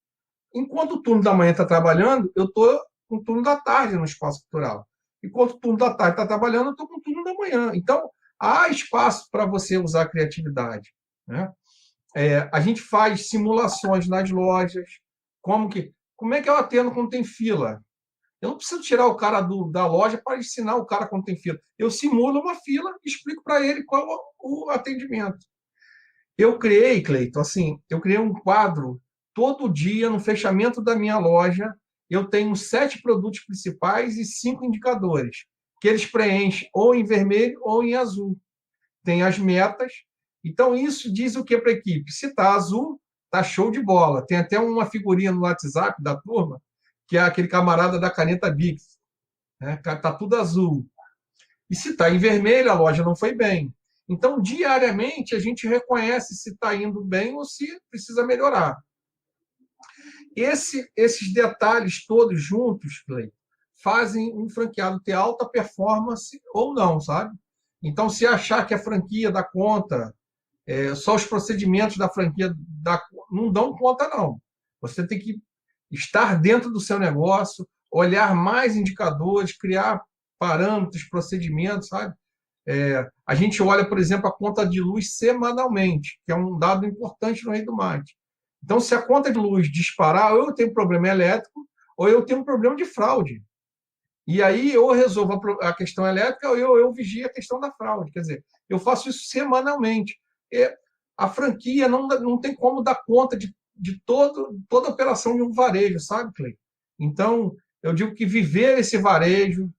Enquanto o turno da manhã está trabalhando, eu estou com o turno da tarde no espaço cultural. Enquanto o turno da tarde está trabalhando, eu estou com o turno da manhã. Então, há espaço para você usar a criatividade, né? A gente faz simulações nas lojas. Como é que eu atendo quando tem fila? Eu não preciso tirar o cara da loja para ensinar o cara quando tem fila. Eu simulo uma fila e explico para ele qual é o atendimento. Eu criei, Cleiton, eu criei um quadro todo dia no fechamento da minha loja. Eu tenho 7 produtos principais e 5 indicadores, que eles preenchem ou em vermelho ou em azul. Tem as metas. Então, isso diz o que para a equipe? Se está azul, está show de bola. Tem até uma figurinha no WhatsApp da turma, que é aquele camarada da caneta Bic. Está tudo azul. E se está em vermelho, a loja não foi bem. Então, diariamente, a gente reconhece se está indo bem ou se precisa melhorar. Esses detalhes todos juntos, Clay, fazem um franqueado ter alta performance ou não, sabe? Então, se achar que a franquia dá conta, só os procedimentos da franquia não dão conta, não. Você tem que estar dentro do seu negócio, olhar mais indicadores, criar parâmetros, procedimentos, sabe? A gente olha, por exemplo, a conta de luz semanalmente, que é um dado importante no rei do marketing. Então, se a conta de luz disparar, ou eu tenho problema elétrico, ou eu tenho um problema de fraude. E aí, eu resolvo a questão elétrica, ou eu vigio a questão da fraude. Quer dizer, eu faço isso semanalmente. A franquia não tem como dar conta de toda a operação de um varejo, sabe, Clay? Então, eu digo que viver esse varejo,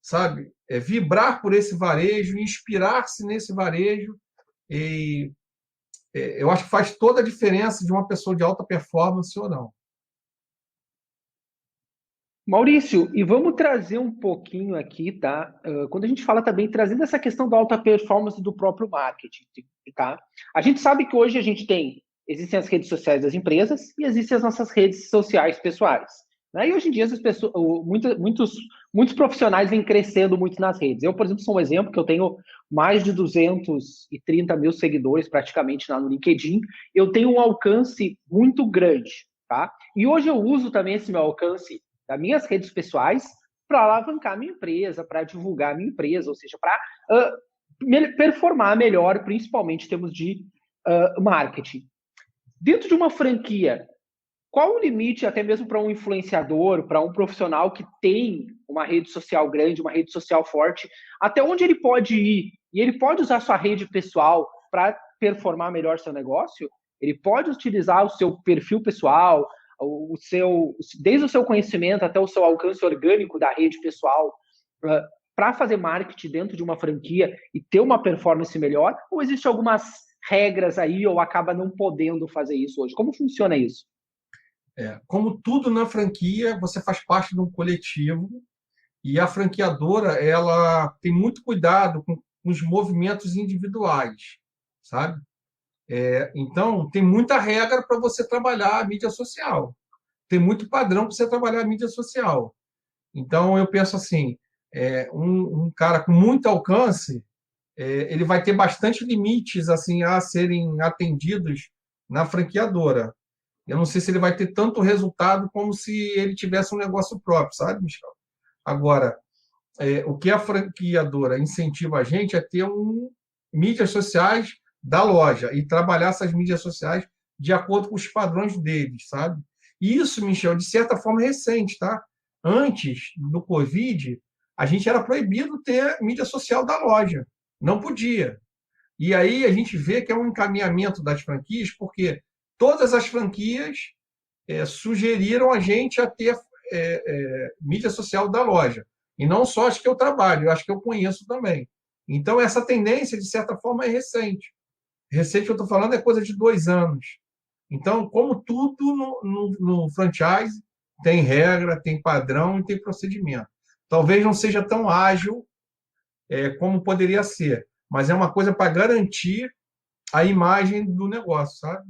sabe? Vibrar por esse varejo, inspirar-se nesse varejo, e eu acho que faz toda a diferença de uma pessoa de alta performance ou não. Maurício, e vamos trazer um pouquinho aqui, tá? Quando a gente fala também, trazendo essa questão da alta performance do próprio marketing, tá? A gente sabe que hoje existem as redes sociais das empresas e existem as nossas redes sociais pessoais, né? E hoje em dia as pessoas, muitos profissionais vêm crescendo muito nas redes. Eu, por exemplo, sou um exemplo que eu tenho mais de 230 mil seguidores praticamente lá no LinkedIn. Eu tenho um alcance muito grande, tá? E hoje eu uso também esse meu alcance das minhas redes pessoais para alavancar a minha empresa, para divulgar a minha empresa, ou seja, para performar melhor, principalmente em termos de marketing. Dentro de uma franquia, qual o limite, até mesmo para um influenciador, para um profissional que tem uma rede social grande, uma rede social forte, até onde ele pode ir? E ele pode usar sua rede pessoal para performar melhor seu negócio? Ele pode utilizar o seu perfil pessoal, desde o seu conhecimento até o seu alcance orgânico da rede pessoal, para fazer marketing dentro de uma franquia e ter uma performance melhor? Ou existem algumas regras aí, ou acaba não podendo fazer isso hoje? Como funciona isso? Como tudo na franquia, você faz parte de um coletivo e a franqueadora ela tem muito cuidado com os movimentos individuais, sabe? Então, tem muita regra para você trabalhar a mídia social. Tem muito padrão para você trabalhar a mídia social. Então, eu penso assim, um cara com muito alcance, ele vai ter bastante limites assim a serem atendidos na franqueadora. Eu não sei se ele vai ter tanto resultado como se ele tivesse um negócio próprio, sabe, Michel? Agora, o que a franqueadora incentiva a gente é ter mídias sociais da loja e trabalhar essas mídias sociais de acordo com os padrões deles, sabe? E isso, Michel, de certa forma é recente, tá? Antes do Covid, a gente era proibido ter mídia social da loja. Não podia. E aí a gente vê que é um encaminhamento das franquias, porque todas as franquias sugeriram a gente a ter mídia social da loja. E não só as que eu trabalho, as que eu conheço também. Então, essa tendência, de certa forma, é recente. Recente que eu estou falando é coisa de 2 anos. Então, como tudo no franchise, tem regra, tem padrão e tem procedimento. Talvez não seja tão ágil como poderia ser, mas é uma coisa para garantir a imagem do negócio, sabe?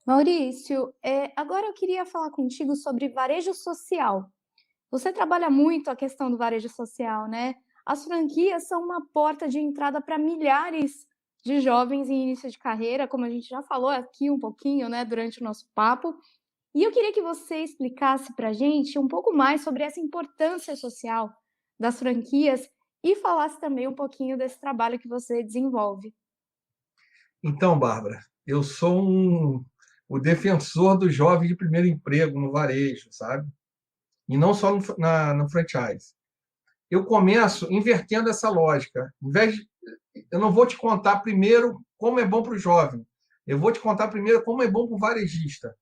Maurício, agora eu queria falar contigo sobre varejo social. Você trabalha muito a questão do varejo social, né? As franquias são uma porta de entrada para milhares de jovens em início de carreira, como a gente já falou aqui um pouquinho, né, durante o nosso papo. E eu queria que você explicasse para a gente um pouco mais sobre essa importância social das franquias e falasse também um pouquinho desse trabalho que você desenvolve. Então, Bárbara, eu sou o defensor do jovem de primeiro emprego no varejo, sabe? E não só no franchise. Eu começo invertendo essa lógica. Eu não vou te contar primeiro como é bom para o jovem. Eu vou te contar primeiro como é bom para o varejista.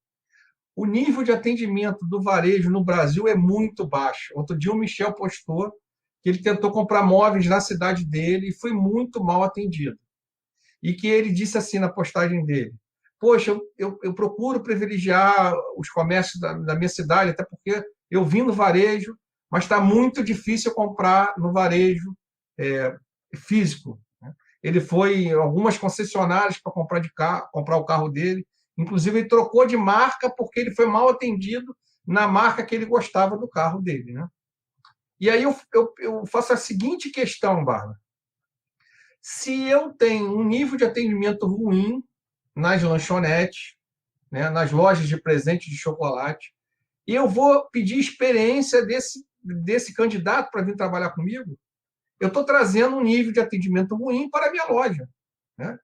O nível de atendimento do varejo no Brasil é muito baixo. Outro dia o Michel postou que ele tentou comprar móveis na cidade dele e foi muito mal atendido. E que ele disse assim na postagem dele: poxa, eu procuro privilegiar os comércios da minha cidade, até porque eu vim no varejo, mas está muito difícil comprar no varejo físico. Ele foi em algumas concessionárias para comprar o carro dele. Inclusive, ele trocou de marca porque ele foi mal atendido na marca que ele gostava do carro dele, né? E aí eu faço a seguinte questão, Bárbara. Se eu tenho um nível de atendimento ruim nas lanchonetes, né, nas lojas de presente de chocolate, e eu vou pedir experiência desse candidato para vir trabalhar comigo, eu estou trazendo um nível de atendimento ruim para a minha loja, né?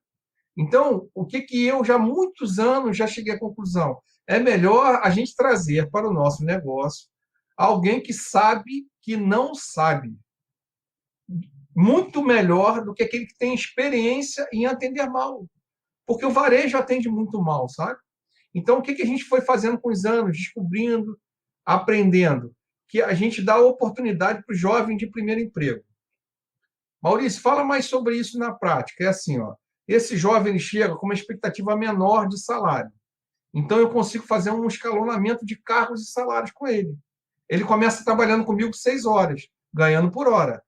Então, o que eu já há muitos anos já cheguei à conclusão? É melhor a gente trazer para o nosso negócio alguém que sabe que não sabe. Muito melhor do que aquele que tem experiência em atender mal. Porque o varejo atende muito mal, sabe? Então, o que a gente foi fazendo com os anos? Descobrindo, aprendendo. Que a gente dá oportunidade para o jovem de primeiro emprego. Maurício, fala mais sobre isso na prática. É assim, ó. Esse jovem ele chega com uma expectativa menor de salário. Então, eu consigo fazer um escalonamento de cargos e salários com ele. Ele começa trabalhando comigo 6 horas, ganhando por hora.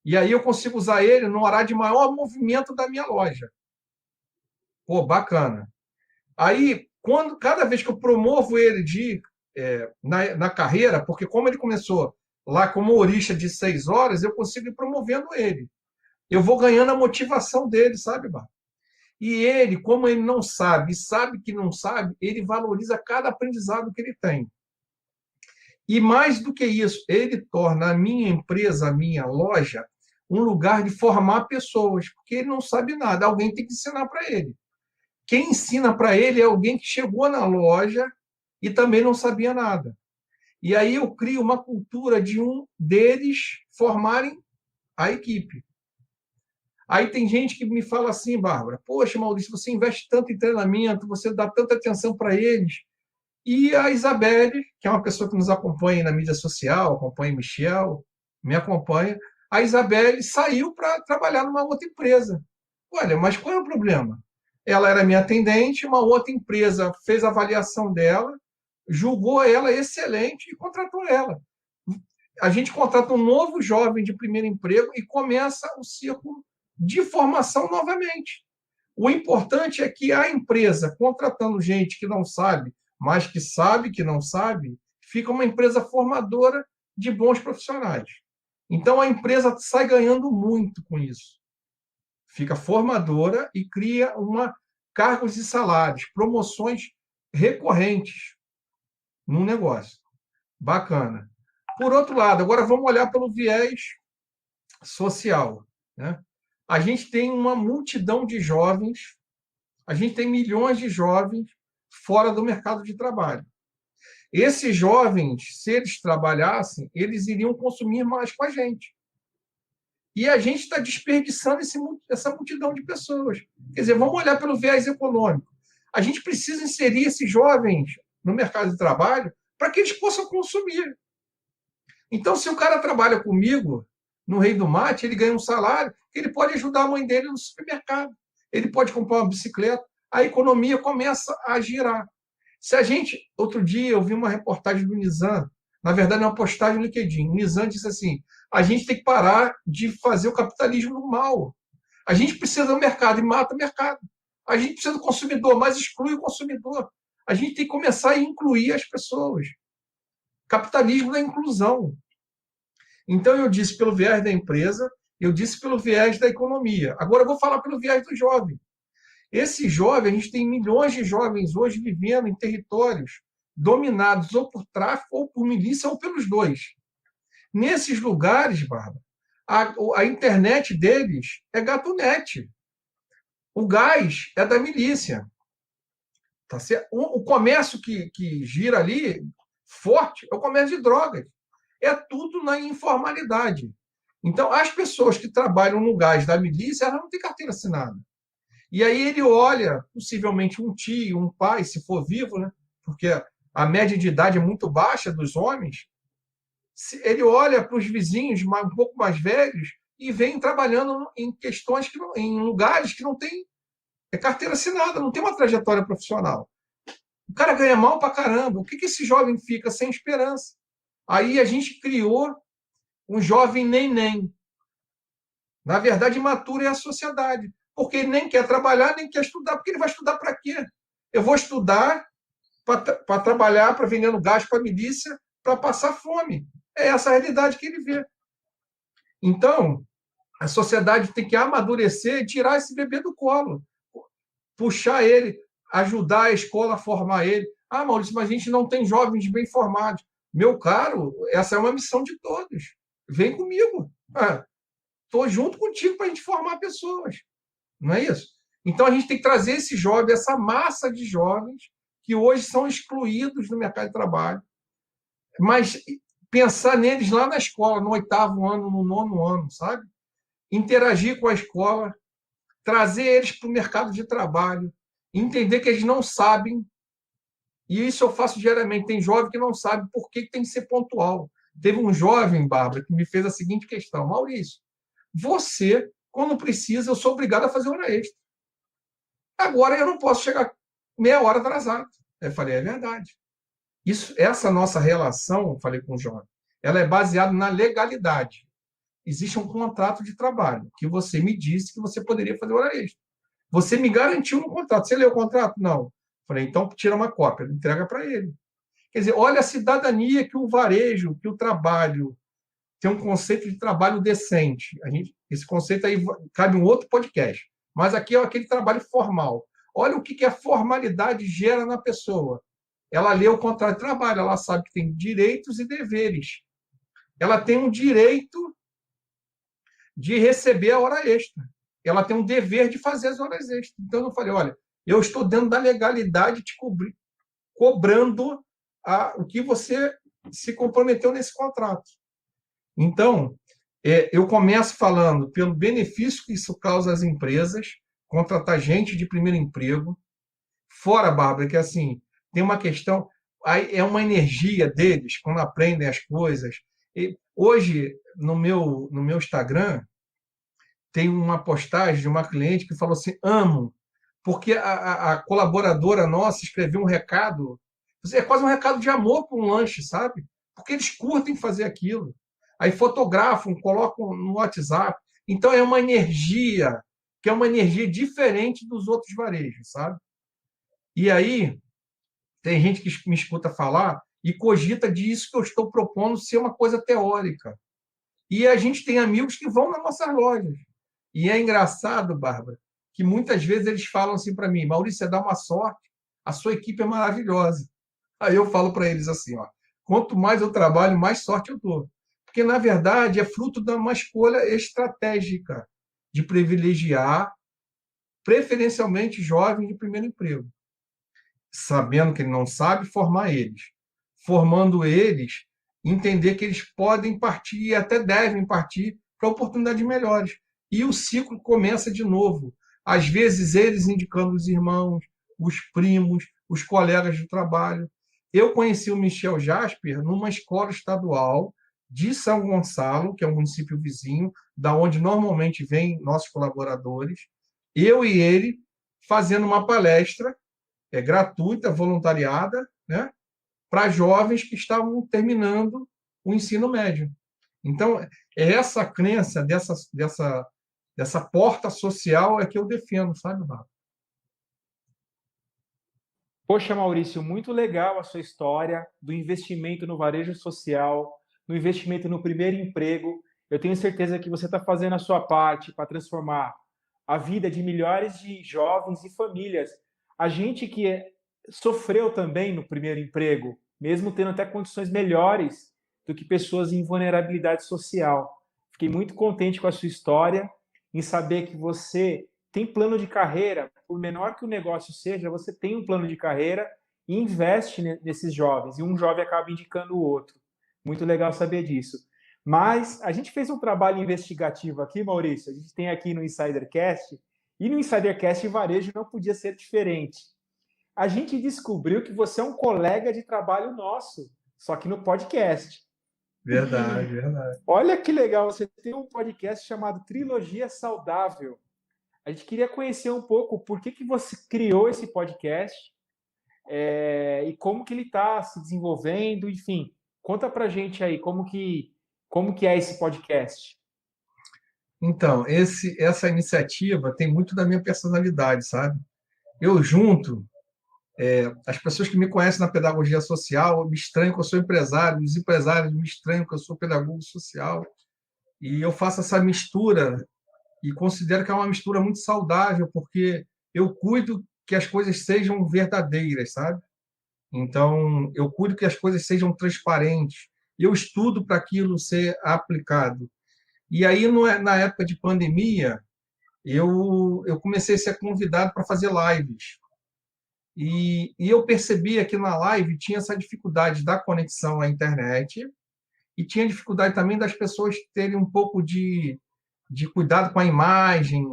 E aí eu consigo usar ele no horário de maior movimento da minha loja. Pô, bacana. Aí, cada vez que eu promovo ele na carreira, porque como ele começou lá como humorista de 6 horas, eu consigo ir promovendo ele. Eu vou ganhando a motivação dele, sabe, Bar? E ele, como ele não sabe, sabe que não sabe, ele valoriza cada aprendizado que ele tem. E mais do que isso, ele torna a minha empresa, a minha loja, um lugar de formar pessoas, porque ele não sabe nada, alguém tem que ensinar para ele. Quem ensina para ele é alguém que chegou na loja e também não sabia nada. E aí eu crio uma cultura de um deles formarem a equipe. Aí tem gente que me fala assim, Bárbara, poxa, Maurício, você investe tanto em treinamento, você dá tanta atenção para eles. E a Isabelle, que é uma pessoa que nos acompanha na mídia social, acompanha o Michel, me acompanha, a Isabelle saiu para trabalhar numa outra empresa. Olha, mas qual é o problema? Ela era minha atendente, uma outra empresa fez a avaliação dela, julgou ela excelente e contratou ela. A gente contrata um novo jovem de primeiro emprego e começa o ciclo de formação novamente. O importante é que a empresa, contratando gente que não sabe, mas que sabe que não sabe, fica uma empresa formadora de bons profissionais. Então, a empresa sai ganhando muito com isso. Fica formadora e cria cargos e salários, promoções recorrentes no negócio. Bacana. Por outro lado, agora vamos olhar pelo viés social, né? A gente tem uma multidão de jovens, a gente tem milhões de jovens fora do mercado de trabalho. Esses jovens, se eles trabalhassem, eles iriam consumir mais com a gente. E a gente está desperdiçando essa multidão de pessoas. Quer dizer, vamos olhar pelo viés econômico. A gente precisa inserir esses jovens no mercado de trabalho para que eles possam consumir. Então, se o cara trabalha comigo no Rei do Mate, ele ganha um salário, ele pode ajudar a mãe dele no supermercado. Ele pode comprar uma bicicleta, a economia começa a girar. Se a gente... Outro dia eu vi uma reportagem do Nizam, na verdade, uma postagem no LinkedIn. O Nizam disse assim, a gente tem que parar de fazer o capitalismo no mal. A gente precisa do mercado e mata o mercado. A gente precisa do consumidor, mas exclui o consumidor. A gente tem que começar a incluir as pessoas. Capitalismo da inclusão. Então, eu disse pelo viés da empresa, eu disse pelo viés da economia. Agora, eu vou falar pelo viés do jovem. Esse jovem, a gente tem milhões de jovens hoje vivendo em territórios dominados ou por tráfico, ou por milícia, ou pelos dois. Nesses lugares, Bárbara, a internet deles é gatunete. O gás é da milícia. Tá certo? O comércio que gira ali, forte, é o comércio de drogas. É tudo na informalidade. Então, as pessoas que trabalham no gás da milícia, elas não têm carteira assinada. E aí ele olha, possivelmente um tio, um pai, se for vivo, né? Porque a média de idade é muito baixa dos homens, ele olha para os vizinhos um pouco mais velhos e vem trabalhando em questões, em lugares que não tem carteira assinada, não tem uma trajetória profissional. O cara ganha mal para caramba. O que esse jovem fica sem esperança? Aí a gente criou um jovem neném. Na verdade, imaturo é a sociedade. Porque ele nem quer trabalhar, nem quer estudar. Porque ele vai estudar para quê? Eu vou estudar para trabalhar, para vender no gás para a milícia, para passar fome. É essa a realidade que ele vê. Então, a sociedade tem que amadurecer e tirar esse bebê do colo. Puxar ele, ajudar a escola a formar ele. Ah, Maurício, mas a gente não tem jovens bem formados. Meu caro, essa é uma missão de todos. Vem comigo. Estou junto contigo para a gente formar pessoas. Não é isso? Então, a gente tem que trazer esse jovem, essa massa de jovens que hoje são excluídos do mercado de trabalho, mas pensar neles lá na escola, no 8º ano, no 9º ano, sabe? Interagir com a escola, trazer eles para o mercado de trabalho, entender que eles não sabem, e isso eu faço diariamente. Tem jovem que não sabe por que tem que ser pontual. Teve um jovem, Bárbara, que me fez a seguinte questão: Maurício, você, quando precisa, eu sou obrigado a fazer hora extra. Agora eu não posso chegar meia hora atrasado. Eu falei, é verdade. Essa nossa relação, falei com o jovem, ela é baseada na legalidade. Existe um contrato de trabalho que você me disse que você poderia fazer hora extra. Você me garantiu no contrato. Você leu o contrato? Não. Falei, então tira uma cópia, entrega para ele. Quer dizer, olha a cidadania que o varejo, que o trabalho, tem um conceito de trabalho decente. Esse conceito aí cabe um outro podcast. Mas aqui é aquele trabalho formal. Olha o que a formalidade gera na pessoa. ela lê o contrato de trabalho, ela sabe que tem direitos e deveres. Ela tem um direito de receber a hora extra. Ela tem um dever de fazer as horas extras. Então, eu falei, olha, eu estou dentro da legalidade te cobrando o que você se comprometeu nesse contrato. Então, eu começo falando pelo benefício que isso causa às empresas, contratar gente de primeiro emprego. Fora, Bárbara, que assim, tem uma questão, é uma energia deles quando aprendem as coisas. E hoje, no meu Instagram, tem uma postagem de uma cliente que falou assim, amo, porque a colaboradora nossa escreveu um recado, é quase um recado de amor para um lanche, sabe? Porque eles curtem fazer aquilo. Aí fotografam, colocam no WhatsApp. Então, é uma energia, que é uma energia diferente dos outros varejos, sabe? E aí, tem gente que me escuta falar e cogita disso que eu estou propondo ser uma coisa teórica. E a gente tem amigos que vão nas nossas lojas. E é engraçado, Bárbara, que muitas vezes eles falam assim para mim, Maurício, você dá uma sorte, a sua equipe é maravilhosa. Aí eu falo para eles assim, ó, quanto mais eu trabalho, mais sorte eu dou. Porque, na verdade, é fruto de uma escolha estratégica de privilegiar, preferencialmente, jovens de primeiro emprego. Sabendo que ele não sabe, formar eles. Formando eles, entender que eles podem partir e até devem partir para oportunidades melhores. E o ciclo começa de novo. Às vezes, eles indicando os irmãos, os primos, os colegas de trabalho. Eu conheci o Michel Jasper numa escola estadual de São Gonçalo, que é um município vizinho, da onde normalmente vêm nossos colaboradores. Eu e ele fazendo uma palestra gratuita, voluntariada, né, para jovens que estavam terminando o ensino médio. Então, é essa crença dessa porta social é que eu defendo, sabe, Bárbara? Poxa, Maurício, muito legal a sua história do investimento no varejo social, no investimento no primeiro emprego. Eu tenho certeza que você está fazendo a sua parte para transformar a vida de milhares de jovens e famílias. A gente que sofreu também no primeiro emprego, mesmo tendo até condições melhores do que pessoas em vulnerabilidade social. Fiquei muito contente com a sua história, em saber que você tem plano de carreira, por menor que o negócio seja, você tem um plano de carreira e investe nesses jovens, e um jovem acaba indicando o outro. Muito legal saber disso. Mas a gente fez um trabalho investigativo aqui, Maurício, a gente tem aqui no InsiderCast, e no InsiderCast Varejo não podia ser diferente. A gente descobriu que você é um colega de trabalho nosso, só que no podcast. Verdade, verdade. Olha que legal, você tem um podcast chamado Trilogia Saudável. A gente queria conhecer um pouco por que você criou esse podcast e como que ele está se desenvolvendo, enfim. Conta pra gente aí como que é esse podcast. Então, essa iniciativa tem muito da minha personalidade, sabe? Eu junto as pessoas que me conhecem na pedagogia social me estranham que eu sou empresário, os empresários me estranham que eu sou pedagogo social, e eu faço essa mistura e considero que é uma mistura muito saudável, porque eu cuido que as coisas sejam verdadeiras, sabe? Então, eu cuido que as coisas sejam transparentes, eu estudo para aquilo ser aplicado. E aí, na época de pandemia, eu comecei a ser convidado para fazer lives. E eu percebia que na live tinha essa dificuldade da conexão à internet e tinha dificuldade também das pessoas terem um pouco de cuidado com a imagem,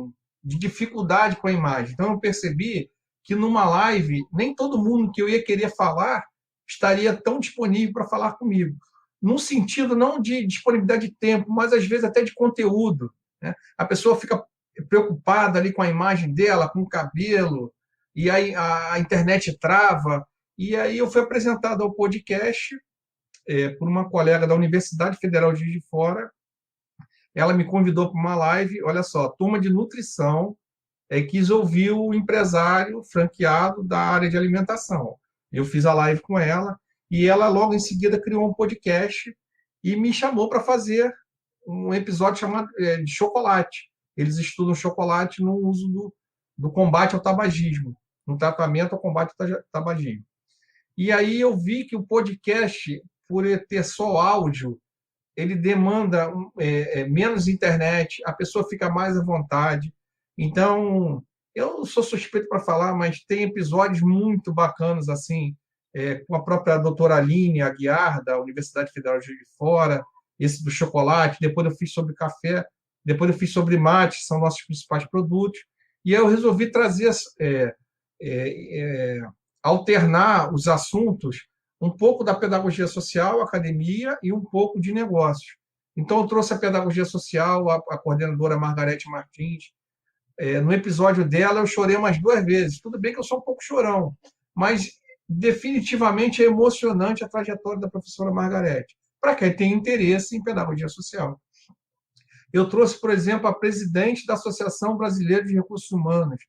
de dificuldade com a imagem. Então, eu percebi que numa live, nem todo mundo que eu ia querer falar estaria tão disponível para falar comigo. Num sentido não de disponibilidade de tempo, mas às vezes até de conteúdo, né? A pessoa fica preocupada ali com a imagem dela, com o cabelo, e aí a internet trava. E aí eu fui apresentado ao podcast por uma colega da Universidade Federal de Juiz de Fora. Ela me convidou para uma live, olha só, turma de nutrição, quis ouvir o empresário franqueado da área de alimentação. Eu fiz a live com ela, e ela logo em seguida criou um podcast e me chamou para fazer um episódio chamado de chocolate. Eles estudam chocolate no uso do combate ao tabagismo, no tratamento ao combate ao tabagismo. E aí eu vi que o podcast, por ele ter só áudio, ele demanda menos internet, a pessoa fica mais à vontade. Então, eu não sou suspeito para falar, mas tem episódios muito bacanas, assim, com a própria doutora Aline Aguiar, da Universidade Federal de Juiz de Fora, esse do chocolate, depois eu fiz sobre café, depois eu fiz sobre mate, que são nossos principais produtos, e aí eu resolvi trazer, alternar os assuntos, um pouco da pedagogia social, academia, e um pouco de negócios. Então, eu trouxe a pedagogia social, a coordenadora Margarete Martins. No episódio dela, eu chorei umas 2 vezes. Tudo bem que eu sou um pouco chorão, mas definitivamente é emocionante a trajetória da professora Margarete, para quem tem interesse em pedagogia social. Eu trouxe, por exemplo, a presidente da Associação Brasileira de Recursos Humanos,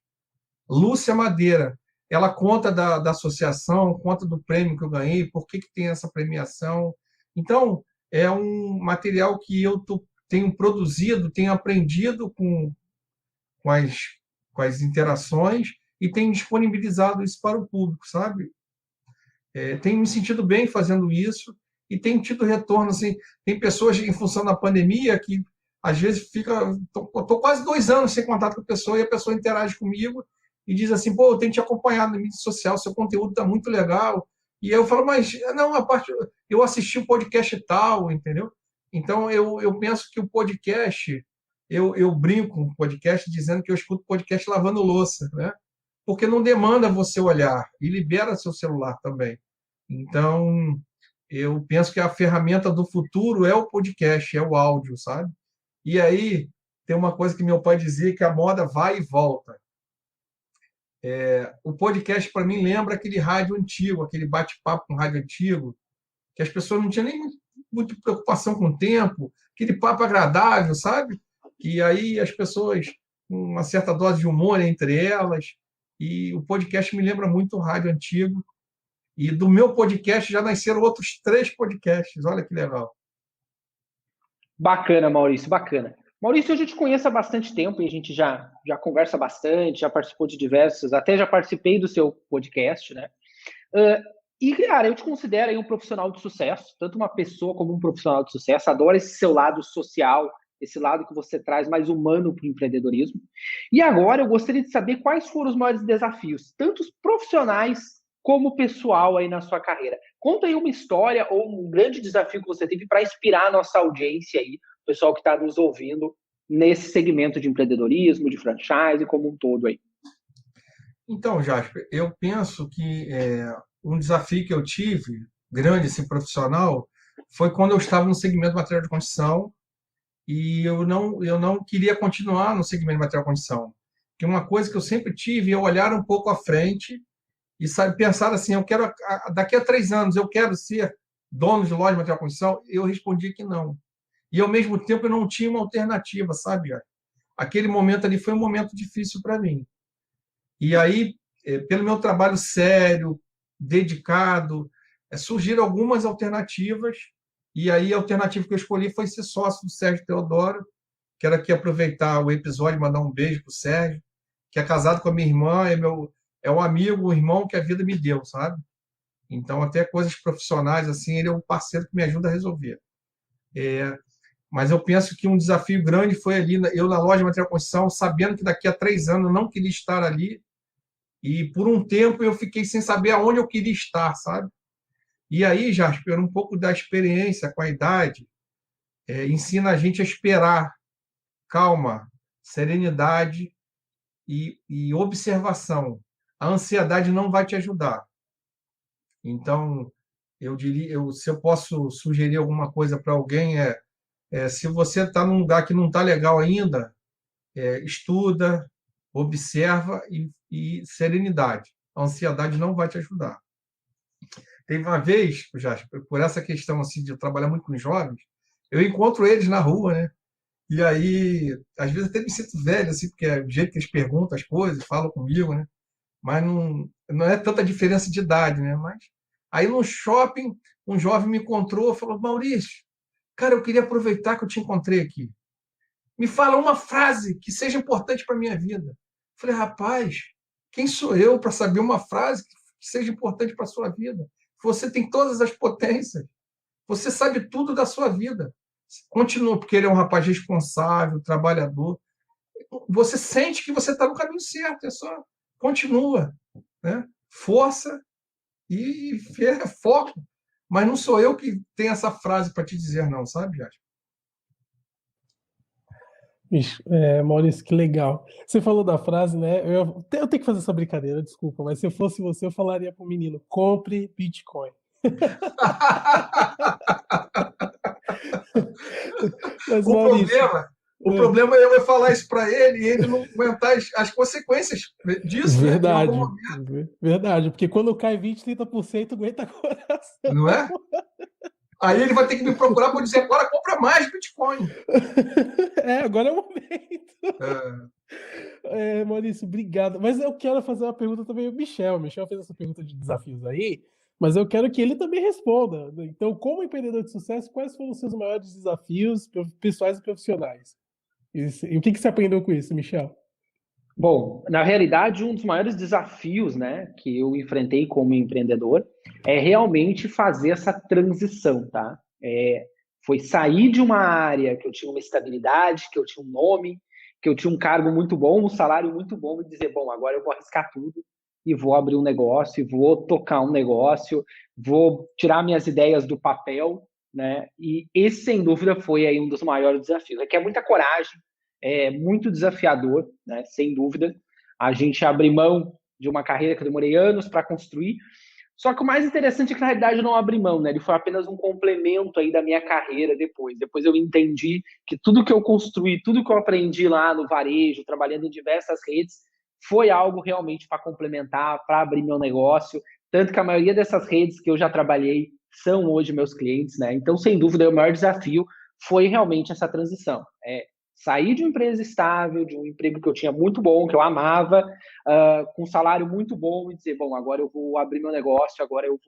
Lúcia Madeira. Ela conta da associação, conta do prêmio que eu ganhei, por que tem essa premiação. Então, é um material que eu tenho produzido, tenho aprendido com as interações e tenho disponibilizado isso para o público, sabe? Tenho me sentido bem fazendo isso e tenho tido retorno. Assim, tem pessoas, em função da pandemia, que às vezes estou quase 2 anos sem contato com a pessoa e a pessoa interage comigo e diz assim, pô, eu tenho te acompanhado na mídia social, seu conteúdo está muito legal. E eu falo, mas não, eu assisti o podcast e tal, entendeu? Então, eu penso que o podcast, eu brinco com o podcast dizendo que eu escuto podcast lavando louça, né? Porque não demanda você olhar e libera seu celular também. Então, eu penso que a ferramenta do futuro é o podcast, é o áudio, sabe? E aí, tem uma coisa que meu pai dizia, que a moda vai e volta. O podcast, para mim, lembra aquele rádio antigo, aquele bate-papo com rádio antigo, que as pessoas não tinham nem muita preocupação com o tempo, aquele papo agradável, sabe? E aí as pessoas, uma certa dose de humor entre elas, e o podcast me lembra muito o rádio antigo, e do meu podcast já nasceram outros 3 podcasts, olha que legal. Bacana, Maurício, bacana. Maurício, eu já te conheço há bastante tempo e a gente já conversa bastante, já participou de diversos, até já participei do seu podcast, né? E, cara, eu te considero aí um profissional de sucesso, tanto uma pessoa como um profissional de sucesso, adoro esse seu lado social, esse lado que você traz mais humano para o empreendedorismo. E agora eu gostaria de saber quais foram os maiores desafios, tanto os profissionais como pessoal aí na sua carreira. Conta aí uma história ou um grande desafio que você teve para inspirar a nossa audiência aí, o pessoal que está nos ouvindo nesse segmento de empreendedorismo, de franchise como um todo aí. Então, Jasper, eu penso que um desafio que eu tive, grande, assim, profissional, foi quando eu estava no segmento de material de construção e eu não queria continuar no segmento de material de construção. Porque uma coisa que eu sempre tive é olhar um pouco à frente e pensar assim, eu quero, daqui a 3 anos, eu quero ser dono de loja de material de construção. Eu respondi que não. E, ao mesmo tempo, eu não tinha uma alternativa, sabe? Aquele momento ali foi um momento difícil para mim. E aí, pelo meu trabalho sério, dedicado, surgiram algumas alternativas, e aí a alternativa que eu escolhi foi ser sócio do Sérgio Teodoro. Quero aqui aproveitar o episódio e mandar um beijo para o Sérgio, que é casado com a minha irmã, é um amigo, um irmão que a vida me deu, sabe? Então, até coisas profissionais, assim, ele é um parceiro que me ajuda a resolver. Mas eu penso que um desafio grande foi ali, eu na loja de material de construção, sabendo que daqui a 3 anos eu não queria estar ali, e por um tempo eu fiquei sem saber aonde eu queria estar, sabe? E aí, Jasper, um pouco da experiência com a idade, ensina a gente a esperar, calma, serenidade e observação. A ansiedade não vai te ajudar. Então, eu diria, se eu posso sugerir alguma coisa para alguém, se você está num lugar que não está legal ainda, estuda, observa e serenidade. A ansiedade não vai te ajudar. Teve uma vez, já por essa questão assim, de eu trabalhar muito com jovens, eu encontro eles na rua, né? E aí, às vezes até me sinto velho, assim, porque é o jeito que eles perguntam as coisas, falam comigo, né? Mas não é tanta diferença de idade, né? Mas aí no shopping, um jovem me encontrou e falou, Maurício, cara, eu queria aproveitar que eu te encontrei aqui. Me fala uma frase que seja importante para a minha vida. Eu falei, rapaz, quem sou eu para saber uma frase que seja importante para a sua vida? você tem todas as potências, você sabe tudo da sua vida. Continua, porque ele é um rapaz responsável, trabalhador. Você sente que você está no caminho certo, é só continua, né? Força e foco. Mas não sou eu que tenho essa frase para te dizer, não, sabe, Jasper? Bicho, Maurício, que legal. Você falou da frase, né? Eu tenho que fazer essa brincadeira, desculpa, mas se eu fosse você, eu falaria pro menino: compre Bitcoin. Mas, O Maurício, problema é eu falar isso para ele e ele não aguentar as consequências disso, né? Em algum verdade, momento, verdade, porque quando cai 20, 30%, aguenta coração. não é? Aí ele vai ter que me procurar para dizer: agora compra mais Bitcoin. Agora é o momento. É, Maurício, obrigado. Mas eu quero fazer uma pergunta também ao Michel. O Michel fez essa pergunta de desafios aí, mas eu quero que ele também responda. Então, como empreendedor de sucesso, quais foram os seus maiores desafios pessoais e profissionais? E o que você aprendeu com isso, Michel? Bom, na realidade, um dos maiores desafios, né, que eu enfrentei como empreendedor é realmente fazer essa transição, tá? Foi sair de uma área que eu tinha uma estabilidade, que eu tinha um nome, que eu tinha um cargo muito bom, um salário muito bom, e dizer, bom, agora eu vou arriscar tudo e vou abrir um negócio, e vou tocar um negócio, vou tirar minhas ideias do papel, né? E esse, sem dúvida, foi aí um dos maiores desafios. É muita coragem, é muito desafiador, né? Sem dúvida. A gente abrir mão de uma carreira que eu demorei anos para construir. Só que o mais interessante é que, na realidade, eu não abri mão, né? Ele foi apenas um complemento aí da minha carreira depois. Depois eu entendi que tudo que eu construí, tudo que eu aprendi lá no varejo, trabalhando em diversas redes, foi algo realmente para complementar, para abrir meu negócio. Tanto que a maioria dessas redes que eu já trabalhei são hoje meus clientes, né? Então, sem dúvida, o maior desafio foi realmente essa transição. Sair de uma empresa estável, de um emprego que eu tinha muito bom, que eu amava, com um salário muito bom, e dizer, bom, agora eu vou abrir meu negócio, agora eu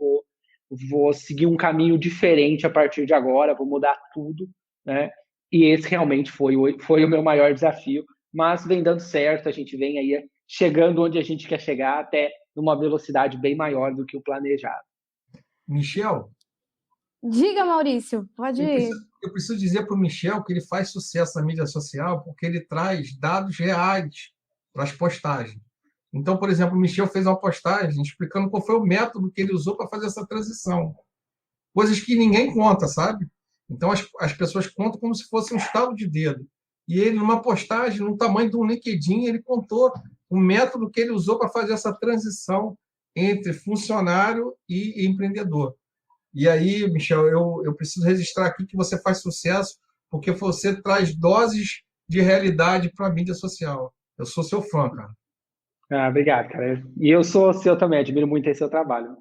vou seguir um caminho diferente a partir de agora, vou mudar tudo, né? E esse realmente foi o meu maior desafio, mas vem dando certo, a gente vem aí chegando onde a gente quer chegar, até numa velocidade bem maior do que o planejado. Michel, Diga, Maurício, pode ir. eu preciso dizer para o Michel que ele faz sucesso na mídia social porque ele traz dados reais para as postagens. Então, por exemplo, o Michel fez uma postagem explicando qual foi o método que ele usou para fazer essa transição. Coisas que ninguém conta, sabe? Então, as pessoas contam como se fosse um estalo de dedo. E ele, numa postagem, no tamanho de um LinkedIn, ele contou o método que ele usou para fazer essa transição entre funcionário e empreendedor. E aí, Michel, eu preciso registrar aqui que você faz sucesso porque você traz doses de realidade para a mídia social. Eu sou seu fã, cara. Obrigado, cara. E eu sou seu também, admiro muito esse seu trabalho.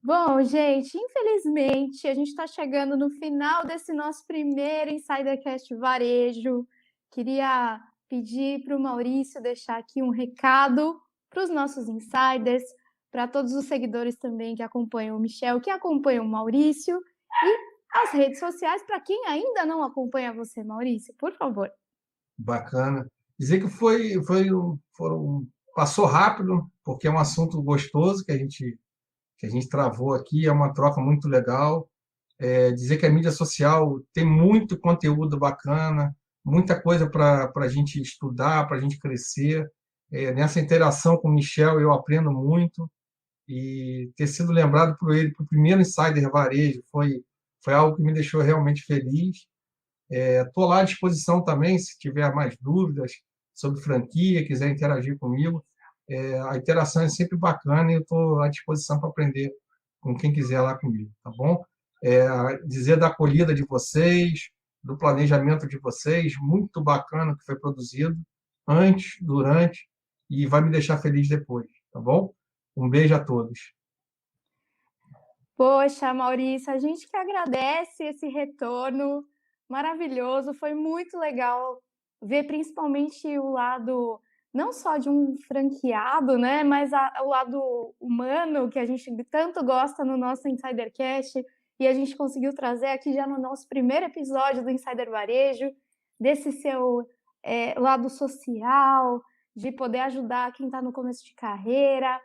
Bom, gente, infelizmente a gente está chegando no final desse nosso primeiro Insidercast Varejo. Queria pedir para o Maurício deixar aqui um recado para os nossos insiders, para todos os seguidores também que acompanham o Michel, que acompanham o Maurício, e as redes sociais para quem ainda não acompanha você, Maurício, por favor. Bacana. Dizer que passou rápido, porque é um assunto gostoso que a gente travou aqui, é uma troca muito legal. Dizer que a mídia social tem muito conteúdo bacana, muita coisa para a gente estudar, para a gente crescer. Nessa interação com o Michel, eu aprendo muito. E ter sido lembrado por ele para o primeiro Insider Varejo foi algo que me deixou realmente feliz. Estou lá à disposição também, se tiver mais dúvidas sobre franquia, quiser interagir comigo. A interação é sempre bacana e eu estou à disposição para aprender com quem quiser lá comigo, tá bom? Dizer da acolhida de vocês, do planejamento de vocês, muito bacana que foi produzido antes, durante e vai me deixar feliz depois, tá bom? Um beijo a todos. Poxa, Maurício, a gente que agradece esse retorno maravilhoso, foi muito legal ver principalmente o lado não só de um franqueado, né, mas o lado humano que a gente tanto gosta no nosso Insidercast, e a gente conseguiu trazer aqui já no nosso primeiro episódio do Insider Varejo, desse seu lado social, de poder ajudar quem está no começo de carreira,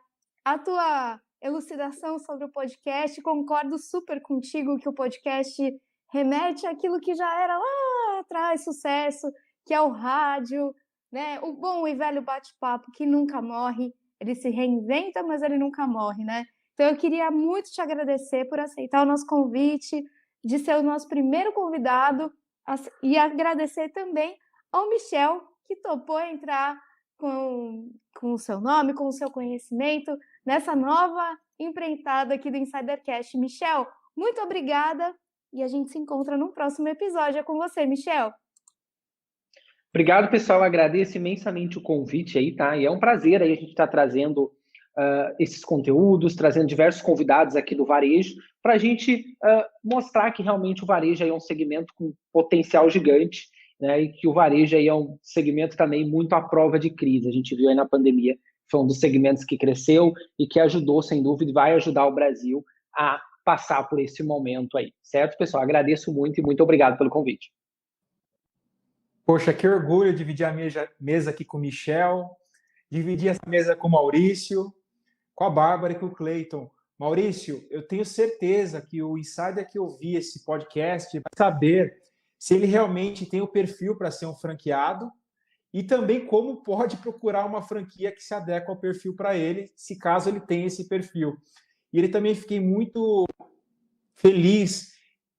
a tua elucidação sobre o podcast. Concordo super contigo que o podcast remete àquilo que já era lá atrás sucesso, que é o rádio, né? O bom e velho bate-papo que nunca morre. Ele se reinventa, mas ele nunca morre, né? Então eu queria muito te agradecer por aceitar o nosso convite, de ser o nosso primeiro convidado, e agradecer também ao Michel, que topou entrar com o seu nome, com o seu conhecimento, nessa nova empreitada aqui do Insidercast. Michel, muito obrigada e a gente se encontra no próximo episódio. É com você, Michel. Obrigado, pessoal. Agradeço imensamente o convite aí, tá? E é um prazer aí a gente estar trazendo esses conteúdos, trazendo diversos convidados aqui do varejo, para a gente mostrar que realmente o varejo aí é um segmento com potencial gigante, né? E que o varejo aí é um segmento também muito à prova de crise. A gente viu aí na pandemia, foi um dos segmentos que cresceu e que ajudou, sem dúvida, e vai ajudar o Brasil a passar por esse momento aí. Certo, pessoal? Agradeço muito e muito obrigado pelo convite. Poxa, que orgulho dividir a mesa aqui com o Michel, dividir essa mesa com o Maurício, com a Bárbara e com o Cleiton. Maurício, eu tenho certeza que o insider que ouvir esse podcast vai saber se ele realmente tem o perfil para ser um franqueado e também como pode procurar uma franquia que se adequa ao perfil para ele, se caso ele tenha esse perfil. E ele também fiquei muito feliz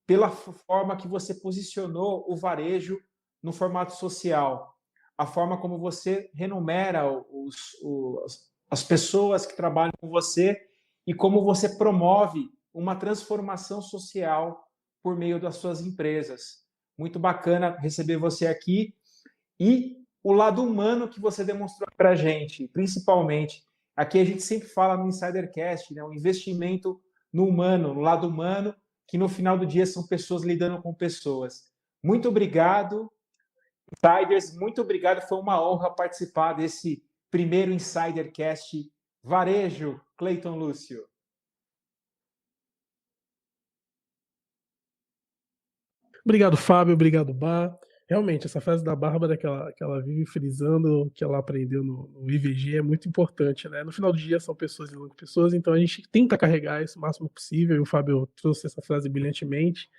pela forma que você posicionou o varejo no formato social, a forma como você renumera as pessoas que trabalham com você e como você promove uma transformação social por meio das suas empresas. Muito bacana receber você aqui e o lado humano que você demonstrou para a gente, principalmente. Aqui a gente sempre fala no Insidercast, né, um investimento no humano, no lado humano, que no final do dia são pessoas lidando com pessoas. Muito obrigado, Insiders, muito obrigado. Foi uma honra participar desse primeiro Insidercast Varejo. Cleiton Lúcio. Obrigado, Fábio. Obrigado, Bá. Realmente, essa frase da Bárbara que ela vive frisando, que ela aprendeu no IVG, é muito importante, né? No final do dia, são pessoas lidando com pessoas, então a gente tenta carregar isso o máximo possível, e o Fábio trouxe essa frase brilhantemente.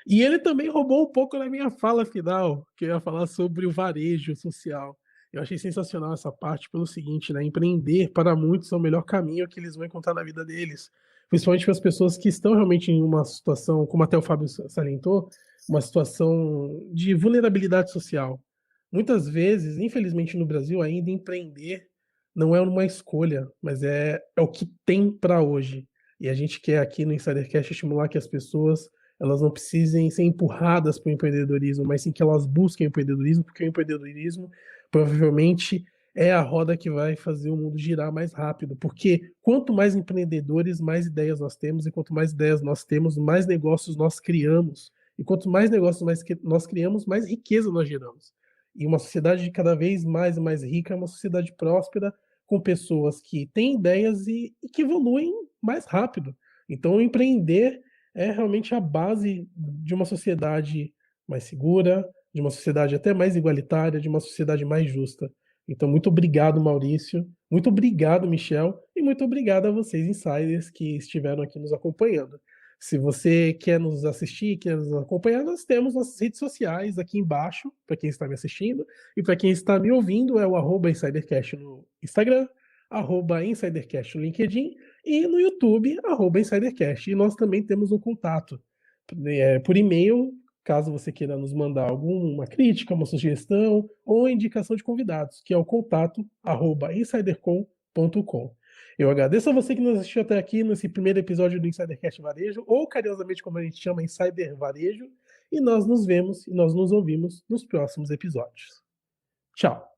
E ele também roubou um pouco na minha fala final, que eu ia falar sobre o varejo social. Eu achei sensacional essa parte pelo seguinte, né? Empreender para muitos é o melhor caminho que eles vão encontrar na vida deles. Principalmente para as pessoas que estão realmente em uma situação, como até o Fábio salientou, uma situação de vulnerabilidade social. Muitas vezes, infelizmente no Brasil ainda, empreender não é uma escolha, mas é o que tem para hoje. E a gente quer aqui no Insidercast estimular que as pessoas elas não precisem ser empurradas para o empreendedorismo, mas sim que elas busquem o empreendedorismo, porque o empreendedorismo provavelmente é a roda que vai fazer o mundo girar mais rápido, porque quanto mais empreendedores, mais ideias nós temos, e quanto mais ideias nós temos, mais negócios nós criamos, e quanto mais negócios nós criamos, mais riqueza nós geramos. E uma sociedade cada vez mais e mais rica é uma sociedade próspera, com pessoas que têm ideias e que evoluem mais rápido. Então, empreender é realmente a base de uma sociedade mais segura, de uma sociedade até mais igualitária, de uma sociedade mais justa. Então, muito obrigado, Maurício, muito obrigado, Michel, e muito obrigado a vocês, insiders, que estiveram aqui nos acompanhando. Se você quer nos assistir, quer nos acompanhar, nós temos nossas redes sociais aqui embaixo, para quem está me assistindo, e para quem está me ouvindo, é o @InsiderCast no Instagram, @InsiderCast no LinkedIn, e no YouTube, @InsiderCast. E nós também temos um contato por e-mail, caso você queira nos mandar alguma crítica, uma sugestão ou indicação de convidados, que é o contato @insidercom.com. Eu agradeço a você que nos assistiu até aqui nesse primeiro episódio do Insidercast Varejo, ou carinhosamente como a gente chama, Insider Varejo, e nós nos vemos e nós nos ouvimos nos próximos episódios. Tchau!